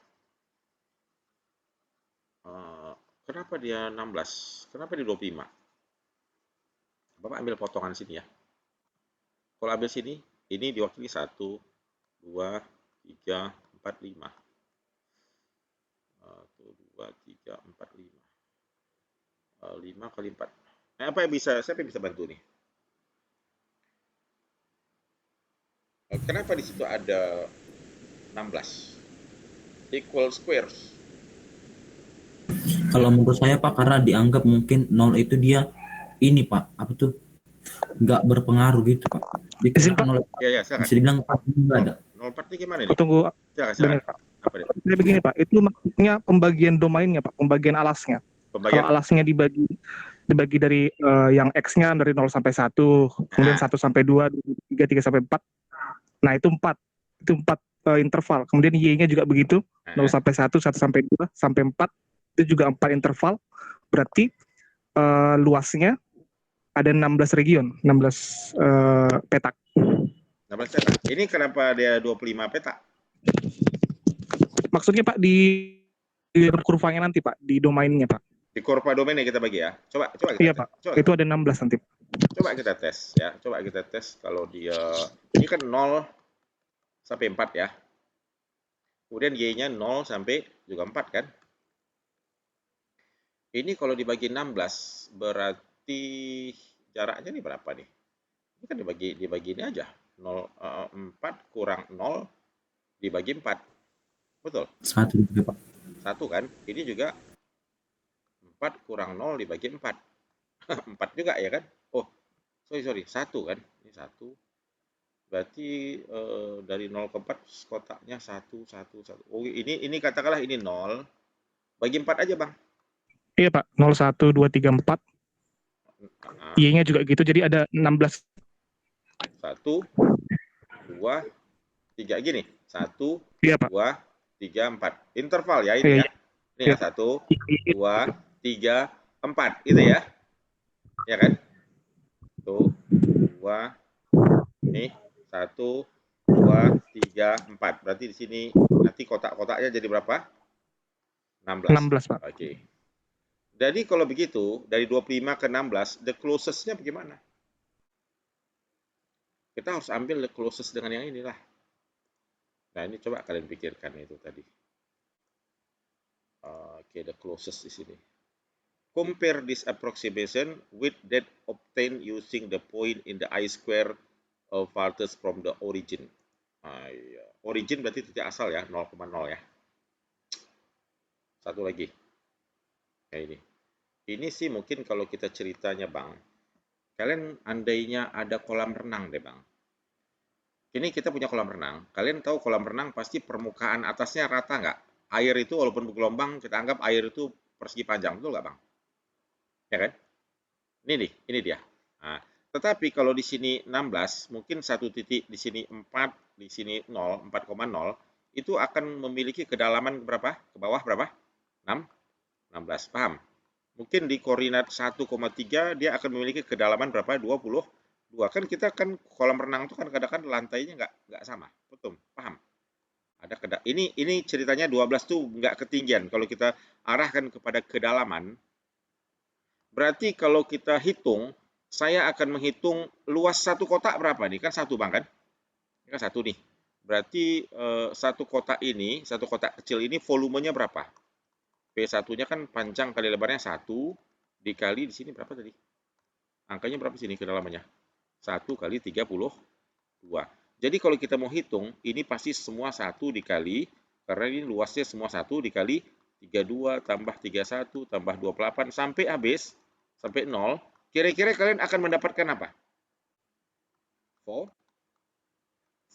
Kenapa dia 16? Kenapa dia 25? Bapak ambil potongan sini ya. Kalau ambil sini, ini diwakili 1, 2, 3, 4, 5. 1, 2, 3, 4, 5. 5 kali 4. Siapa yang bisa bantu nih? Kenapa di situ ada 16? Equal squares. Kalau menurut saya Pak, karena dianggap mungkin 0 itu dia ini Pak, apa tuh, nggak berpengaruh gitu Pak. Izin Pak. Ya, silakan. Bisa dibilang Pak nggak ada. 04 ini gimana nih? Tunggu. Silakan. Pak. Jadi begini Pak, itu maksudnya pembagian domainnya Pak, pembagian alasnya. Kalau alasnya dibagi dari yang X-nya dari 0 sampai 1, kemudian 1 sampai 2, 3, 3 sampai 4. Nah, itu 4. Itu 4 interval. Kemudian Y-nya juga begitu, 0 sampai 1, 1 sampai 2, sampai 4. Itu juga 4 interval. Berarti luasnya ada 16 region, 16 petak. 16 petak. Ini kenapa dia 25 petak? Maksudnya Pak di kurvanya nanti Pak, di domainnya Pak. Di kurva domainnya kita bagi ya. Coba kita. Iya Pak. Itu ada 16 nanti. Coba kita tes ya. Coba kita tes kalau dia ini kan 0 sampai 4 ya. Kemudian Y-nya 0 sampai juga 4 kan? Ini kalau dibagi 16 berarti jaraknya nih berapa nih? Ini kan dibagi ini aja. 4 kurang 0 dibagi 4. Betul? 1 juga Pak. 1 kan? Ini juga 4 kurang 0 dibagi 4. 4 juga ya kan? Oh, sorry. 1 kan? Ini 1. Berarti dari 0 ke 4 kotaknya 1, 1, 1. Oh, ini katakanlah ini 0. Bagi 4 aja, Bang. Iya Pak, 0, 1, 2, 3, 4. Y-nya juga gitu, jadi ada 16. 1, 2, 3 gini. 1, iya, Pak. 2, 3, 4. Interval ya ini ya. Ini ya 1, 2, 3, 4. Itu ya. Ya kan? 1, 2, nih 1, 2, 3, 4. Berarti di sini nanti kotak-kotaknya jadi berapa? 16. 16, Pak. Oke. Jadi kalau begitu, dari 25 ke 16, the closest-nya bagaimana? Kita harus ambil the closest dengan yang inilah. Nah, ini coba kalian pikirkan itu tadi. Oke, the closest di sini. Compare this approximation with that obtained using the point in the I-square farthest from the origin. Origin berarti titik asal ya, 0,0 ya. Satu lagi. Kayak ini. Ini sih mungkin kalau kita ceritanya Bang, kalian andainya ada kolam renang deh Bang. Ini kita punya kolam renang. Kalian tahu kolam renang pasti permukaan atasnya rata nggak? Air itu walaupun bergelombang, kita anggap air itu persegi panjang, betul nggak Bang? Ya kan? Ini dia. Nah, tetapi kalau di sini 16, mungkin satu titik di sini 4, di sini 0, 4,0, itu akan memiliki kedalaman berapa? Ke bawah berapa? 16, paham? Mungkin di koordinat 1,3 dia akan memiliki kedalaman berapa? 22. Kan kita kan kolam renang itu kan kadang-kadang lantainya nggak sama. Betul, paham? Ada ini ceritanya 12 tuh nggak ketinggian. Kalau kita arahkan kepada kedalaman, berarti kalau kita hitung, saya akan menghitung luas satu kotak berapa nih? Kan satu Bang kan? Ini kan satu nih. Berarti satu kotak kecil ini volumenya berapa? P1-nya kan panjang kali lebarnya 1 dikali di sini berapa tadi? Angkanya berapa sini kedalamannya? 1 kali 32. Jadi kalau kita mau hitung, ini pasti semua 1 dikali, karena ini luasnya semua 1 dikali 32 tambah 31 tambah 28 sampai habis, sampai 0. Kira-kira kalian akan mendapatkan apa?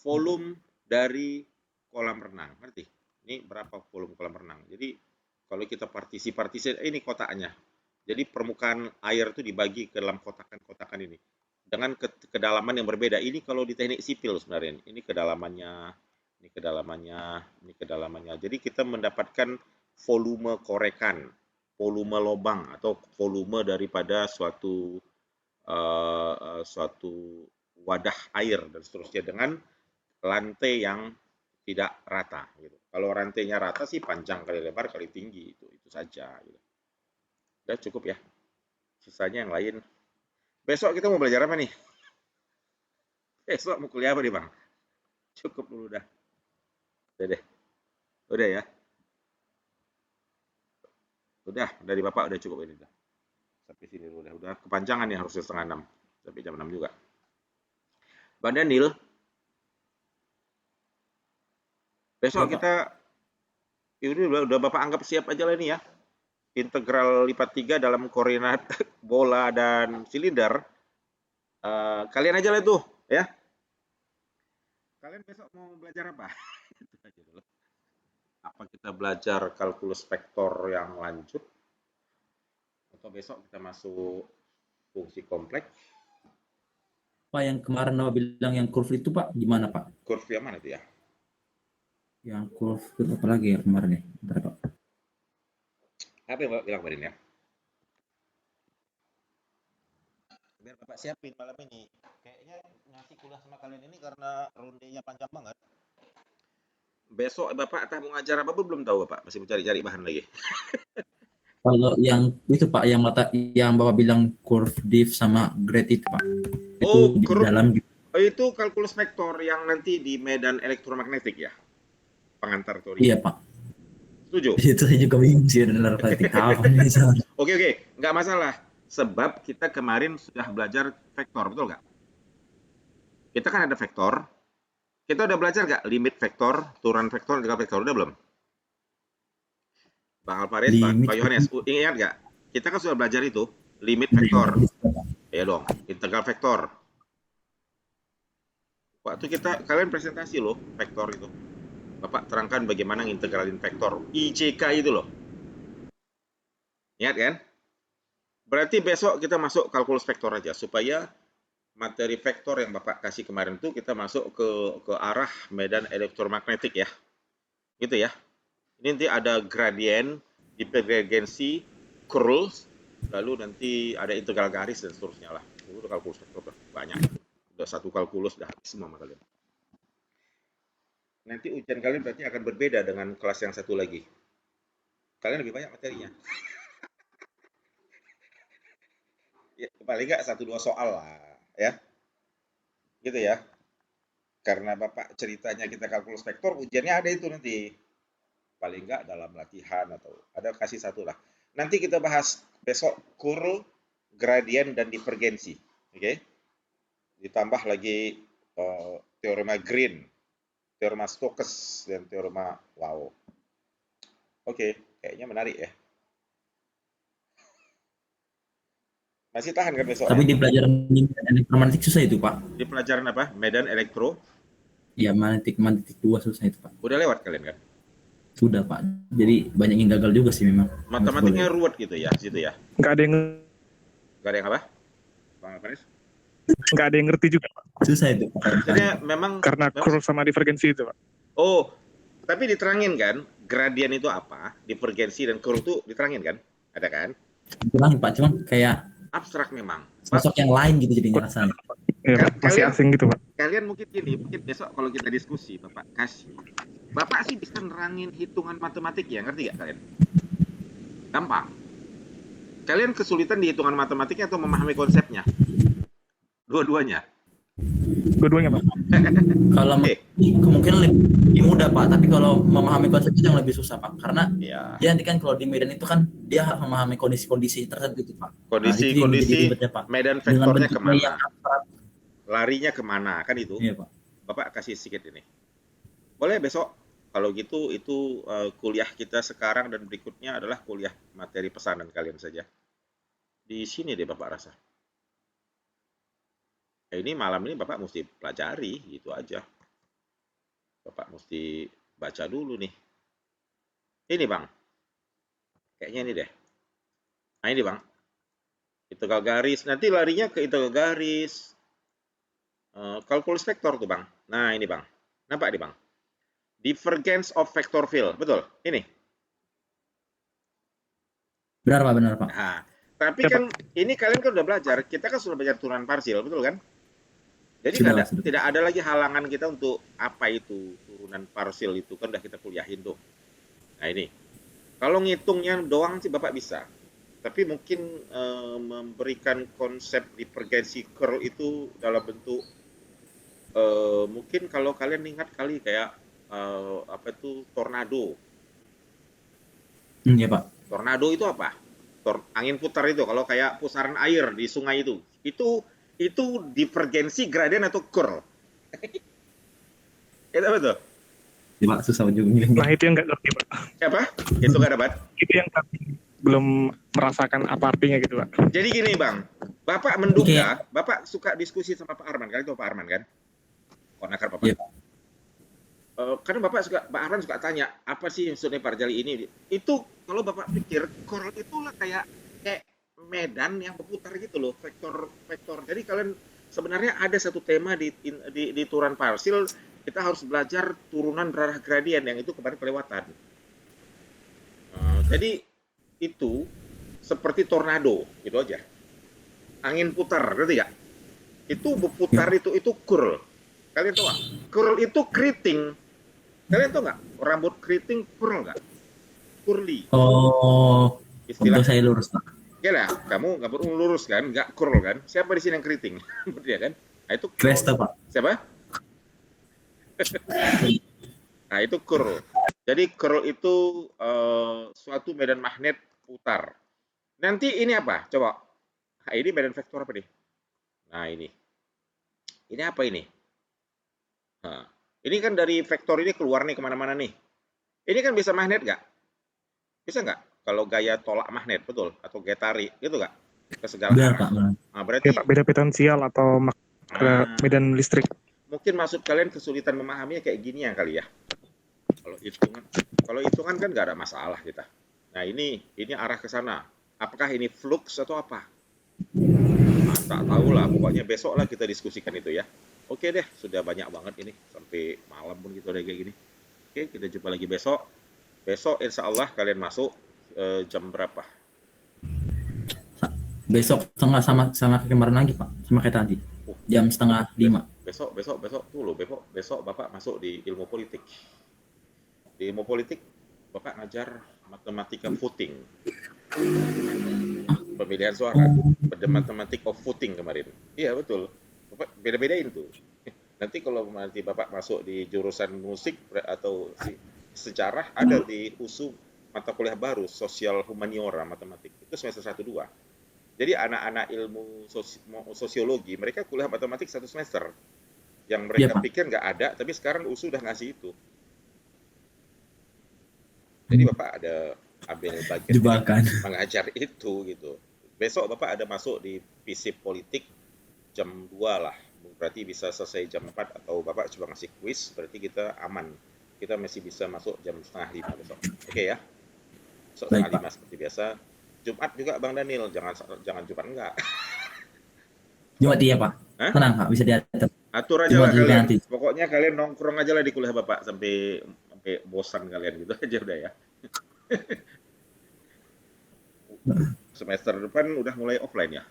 Volume dari kolam renang. Ngerti? Ini berapa volume kolam renang. Jadi kalau kita partisi ini kotaknya. Jadi permukaan air itu dibagi ke dalam kotakan-kotakan ini dengan kedalaman yang berbeda. Ini kalau di teknik sipil sebenarnya. Ini kedalamannya. Jadi kita mendapatkan volume korekan, volume lubang atau volume daripada suatu wadah air dan seterusnya dengan lantai yang tidak rata gitu. Kalau rantainya rata sih panjang kali lebar kali tinggi, itu saja. Gitu. Udah cukup ya. Sisanya yang lain. Besok kita mau belajar apa nih? Besok mau kuliah apa nih Bang? Cukup dulu dah. Udah deh. Udah ya. Udah, dari Bapak udah cukup ini dah. Sampai sini dulu udah kepanjangan ya, harusnya 5:30. Sampai jam 6 juga. Bang Daniel, besok kita ini udah Bapak anggap siap aja lah ini ya. Integral lipat 3 dalam koordinat bola dan silinder. Kalian aja lah itu ya. Kalian besok mau belajar apa? Itu aja dulu. Apa kita belajar kalkulus vektor yang lanjut? Atau besok kita masuk fungsi kompleks? Pak, yang kemarin Bapak bilang yang curve itu Pak, gimana Pak? Curve yang mana itu ya? Yang curve apa lagi ya kemarin ya? Bentar, Pak. Apa yang Bapak bilang kemarin ya? Biar Bapak siapin malam ini. Kayaknya ngasih kuliah sama kalian ini karena rundenya panjang banget. Besok Bapak mau ngajar apa belum tahu Bapak, masih mencari-cari bahan lagi. Kalau yang itu Pak, yang Bapak bilang curve diff sama grade itu Pak. Oh, itu di dalam gitu. Oh, itu kalkulus vektor yang nanti di medan elektromagnetik ya? Pengantar teori. Iya Pak. Setuju? Itu saya juga bingung sih relatif apa nih. Oke, nggak masalah. Sebab kita kemarin sudah belajar vektor, betul nggak? Kita kan ada vektor. Kita udah belajar nggak limit vektor, turunan vektor, integral vektor, udah belum? Bang Alvarez, Pak Yohanes, ingat nggak? Kita kan sudah belajar itu, limit vektor. Ya dong, integral vektor. Waktu kalian presentasi loh, vektor itu. Bapak terangkan bagaimana integralin vektor IJK itu loh. Ingat kan? Berarti besok kita masuk kalkulus vektor aja supaya materi vektor yang Bapak kasih kemarin itu kita masuk ke arah medan elektromagnetik ya. Gitu ya. Ini nanti ada gradien, divergensi, curls, lalu nanti ada integral garis dan seterusnya lah. Itu udah kalkulus vektor banyak. Udah satu kalkulus udah habis semua sama kalian. Nanti ujian kalian berarti akan berbeda dengan kelas yang satu lagi. Kalian lebih banyak materinya. Ya, paling nggak 1-2 soal lah, ya. Gitu ya. Karena Bapak ceritanya kita kalkulus vektor, ujiannya ada itu nanti. Paling nggak dalam latihan atau ada kasih satu lah. Nanti kita bahas besok curl, gradien, dan divergensi. Oke? Ditambah lagi teorema Green, teorema Stokes, dan teorema Wow. Oke, kayaknya menarik ya. Masih tahan kan besok? Tapi di pelajaran elektromagnetik susah itu Pak. Di pelajaran apa? Medan elektro? Ya, magnetik 2 susah itu Pak. Udah lewat kalian kan? Sudah Pak. Jadi banyak yang gagal juga sih memang. Matematiknya ruwet gitu ya, situ ya? Nggak ada yang apa? Bang Alvarez? nggak ada yang ngerti juga Pak. Susah itu Pak. Jadi memang Karena curl sama divergensi itu Pak. Oh, tapi diterangin kan? Gradien itu apa? Divergensi dan curl itu diterangin kan? Ada kan? Diterangin Pak, cuma kayak abstrak memang. sosok yang lain gitu jadinya rasanya. Ya, masih asing gitu Pak. Kalian mungkin besok kalau kita diskusi Bapak kasih. Bapak sih bisa nerangin hitungan matematik ya, ngerti gak kalian? Gampang. Kalian kesulitan di hitungan matematiknya atau memahami konsepnya? Dua-duanya. Dua-duanya Pak. Kalau kemungkinan lebih mudah Pak, tapi kalau memahami konsep itu yang lebih susah Pak, karena dia nanti kan kalau di medan itu kan dia harus memahami kondisi-kondisi tertentu itu Pak. Kondisi medan vektornya kemana? Larinya kemana kan itu? Iya Pak. Bapak kasih sedikit ini. Boleh besok. Kalau gitu itu kuliah kita sekarang dan berikutnya adalah kuliah materi pesanan kalian saja. Di sini deh Bapak rasa. Ini malam ini Bapak mesti pelajari gitu aja. Bapak mesti baca dulu nih. Ini Bang. Kayaknya ini deh. Nah ini Bang. Integral garis. Nanti larinya ke integral garis. Kalkulus vektor tuh Bang. Nah ini Bang. Nampak nih Bang. Divergence of vector field. Betul? Ini. Benar Pak. Nah, tapi kan ini kalian kan udah belajar. Kita kan sudah belajar turunan parsial. Betul kan? Jadi tidak ada lagi halangan kita untuk apa itu turunan turunan parsil itu kan udah kita kuliahin tuh. Nah ini, kalau ngitungnya doang sih Bapak bisa. Tapi mungkin memberikan konsep divergensi curl itu dalam bentuk mungkin kalau kalian ingat kali kayak apa itu tornado. Iya Pak. Tornado itu apa? Angin putar itu kalau kayak pusaran air di sungai itu divergensi gradien atau curl. Itu apa tuh? Ya, Pak, susah juga. Nah itu yang nggak ngerti Pak. Apa? Itu nggak dapat? Itu yang kami belum merasakan apa artinya gitu Pak. Jadi gini Bang, Bapak menduga, Bapak suka diskusi sama Pak Arman, kalian tahu Pak Arman kan? Konakar Bapak. Iya. Kadang Pak Arman suka tanya, apa sih maksudnya Parjali ini? Itu kalau Bapak pikir, curl itulah kayak medan yang berputar gitu loh, vektor. Jadi kalian sebenarnya ada satu tema di turunan parsil, kita harus belajar turunan darah gradien yang itu kemarin kelewatan. Jadi itu seperti tornado, gitu aja. Angin putar, ngerti ya? Itu berputar itu curl. Kalian tahu nggak? Curl itu keriting. Kalian tahu nggak? Rambut keriting curl nggak? Curly. Oh, Istilah. untuk saya lurus Pak. Ya lah, kamu nggak perlu lurus kan? Nggak curl kan? Siapa di sini yang keriting? Dia kan? Nah, itu Cresta Pak. siapa? Nah, itu curl. Jadi curl itu suatu medan magnet putar. Nanti ini apa? Coba. Nah, ini medan vektor apa nih? Nah, ini. Ini apa ini? Nah, ini kan dari vektor ini keluar nih kemana-mana nih. Ini kan bisa magnet nggak? Bisa nggak? Kalau gaya tolak magnet, betul? Atau gaya tarik, gitu nggak? Ke segala Benar arah. Pak. Benar. Nah, berarti Ya Pak, beda potensial atau medan listrik. mungkin maksud kalian kesulitan memahaminya kayak gini ya kali ya. Kalau hitungan kan nggak ada masalah kita. Nah ini arah ke sana. Apakah ini flux atau apa? Nah, tak tahu lah. Pokoknya besok lah kita diskusikan itu ya. Oke deh, sudah banyak banget ini sampai malam pun kita udah kayak gini. Oke, kita jumpa lagi besok. Besok insya Allah kalian masuk jam berapa? Besok setengah sama kemarin lagi Pak, sama kayak tadi. Jam 4:30. Besok tuh loh. Besok Bapak masuk di ilmu politik. Di ilmu politik Bapak ngajar matematika voting. Pemilihan suara. Matematik of voting kemarin. Iya betul. Bapak beda-bedain tuh. Nanti kalau nanti Bapak masuk di jurusan musik atau sejarah ada di USU mata kuliah baru sosial humaniora matematik. Itu semester 1-2. Jadi anak-anak ilmu sosiologi mereka kuliah matematik 1 semester. Yang mereka pikir nggak ada, tapi sekarang USU udah ngasih itu. Jadi Bapak ada ambil bagian mengajar itu gitu. Besok Bapak ada masuk di FISIP politik jam 2 lah. Berarti bisa selesai jam 4 atau Bapak coba ngasih kuis, berarti kita aman. Kita masih bisa masuk jam 4:30 besok. Oke ya? Besok 4:30 seperti biasa. Jumat juga Bang Daniel, jangan Jumat enggak. Jumat iya Pak. Hah? Tenang Pak, bisa diatur. Atur aja lah kalian. Nanti. Pokoknya kalian nongkrong aja lah di kuliah Bapak sampai bosan kalian gitu aja udah ya. Semester depan udah mulai offline ya?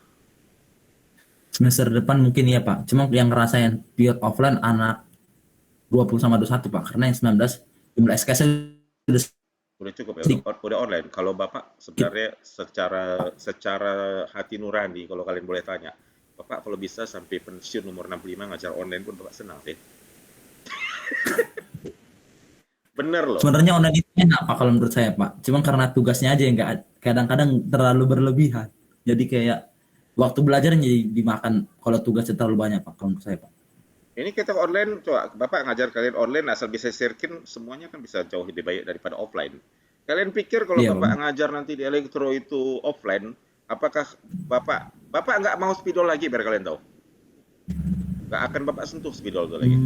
Semester depan mungkin iya Pak. Cuma yang ngerasain pure offline anak 20 sama 21 Pak. Karena yang 19 jumlah SKS udah cukup ya, udah online. Kalau Bapak sebenarnya secara hati nurani, kalau kalian boleh tanya, Bapak kalau bisa sampai pensiun umur 65 ngajar online pun Bapak senang deh. Bener loh. Sebenarnya online itu enak Pak kalau menurut saya Pak. Cuma karena tugasnya aja yang kadang-kadang terlalu berlebihan. Jadi kayak waktu belajarnya jadi dimakan kalau tugasnya terlalu banyak Pak kalau menurut saya Pak. Ini kita online, coba Bapak ngajar kalian online asal bisa share-in, semuanya kan bisa jauh lebih baik daripada offline. Kalian pikir kalau Bapak ngajar nanti di elektro itu offline, apakah Bapak nggak mau spidol lagi biar kalian tahu? Nggak akan Bapak sentuh spidol itu lagi.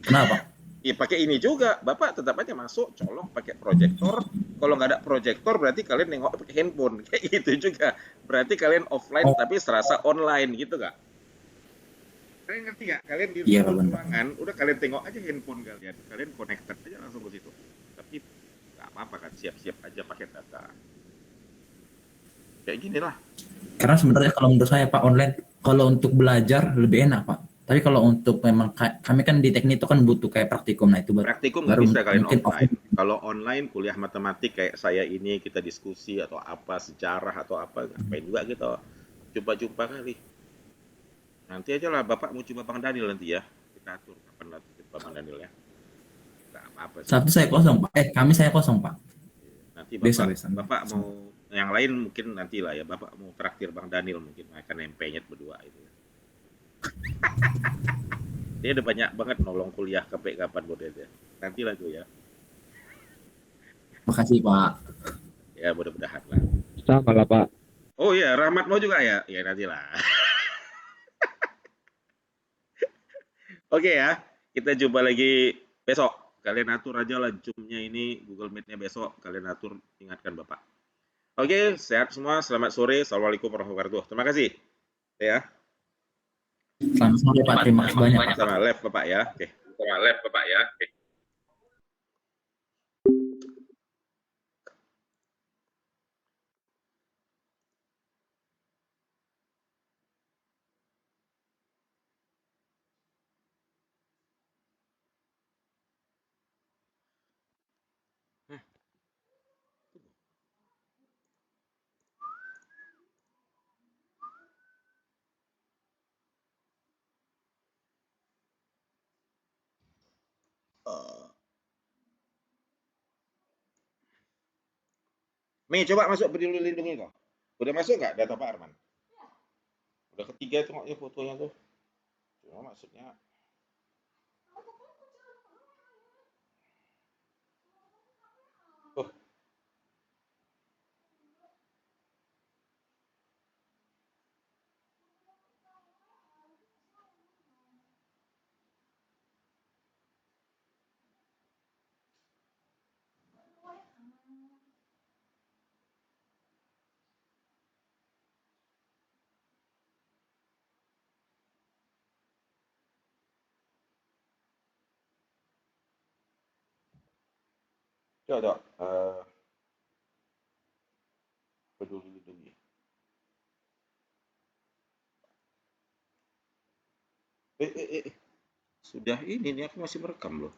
Kenapa? Ya pakai ini juga, Bapak tetap aja masuk, colok pakai proyektor. Kalau nggak ada proyektor berarti kalian nengok pakai handphone, kayak gitu juga. Berarti kalian offline tapi serasa online gitu nggak? Kalian ngerti nggak? Kalian di ruangan, udah kalian tengok aja handphone kalian connected aja langsung ke situ. Tapi nggak apa-apa kan, siap-siap aja pakai data. Kayak gini lah. Karena sebenarnya kalau menurut saya Pak online, kalau untuk belajar lebih enak Pak. Tapi kalau untuk memang kami kan di teknik itu kan butuh kayak praktikum, nah itu Praktikum nggak baru bisa kalian mungkin offline. Kalau online kuliah matematik kayak saya ini kita diskusi atau apa sejarah atau apa ngapain juga gitu. Jumpa-jumpa kali. Nanti aja lah Bapak mau coba Bang Daniel nanti ya. Kita atur kapan nanti jumpa Bang Daniel ya. Nggak apa-apa sih. Sabtu saya kosong Pak. Kami saya kosong Pak. Nanti Besok, Bapak mau yang lain mungkin nanti lah ya. Bapak mau traktir Bang Daniel mungkin akan nempenyet berdua itu. Dia udah banyak banget nolong kuliah KP kapan boleh dia. Nanti lah tuh ya. Makasih Pak. Ya mudah-mudahan lah. Sama lah Pak. Oh iya, Rahmat mau juga ya? Ya nanti lah. Oke ya, kita jumpa lagi besok. Kalian atur aja lah Zoom-nya ini, Google Meet-nya besok. Kalian atur, ingatkan Bapak. Oke, sehat semua. Selamat sore. Assalamualaikum warahmatullahi wabarakatuh. Terima kasih. Ya. Selamat sore Pak. Terima kasih banyak Pak. Sama live Bapak ya. Oke. Sama live Bapak ya. Oke. Mei, coba masuk Peduli Lindungi kok. Udah masuk nggak data Pak Arman? Udah ketiga tengoknya fotonya tuh. Cuma maksudnya coba Peduli Lindungi. Sudah ini nih aku masih merekam loh.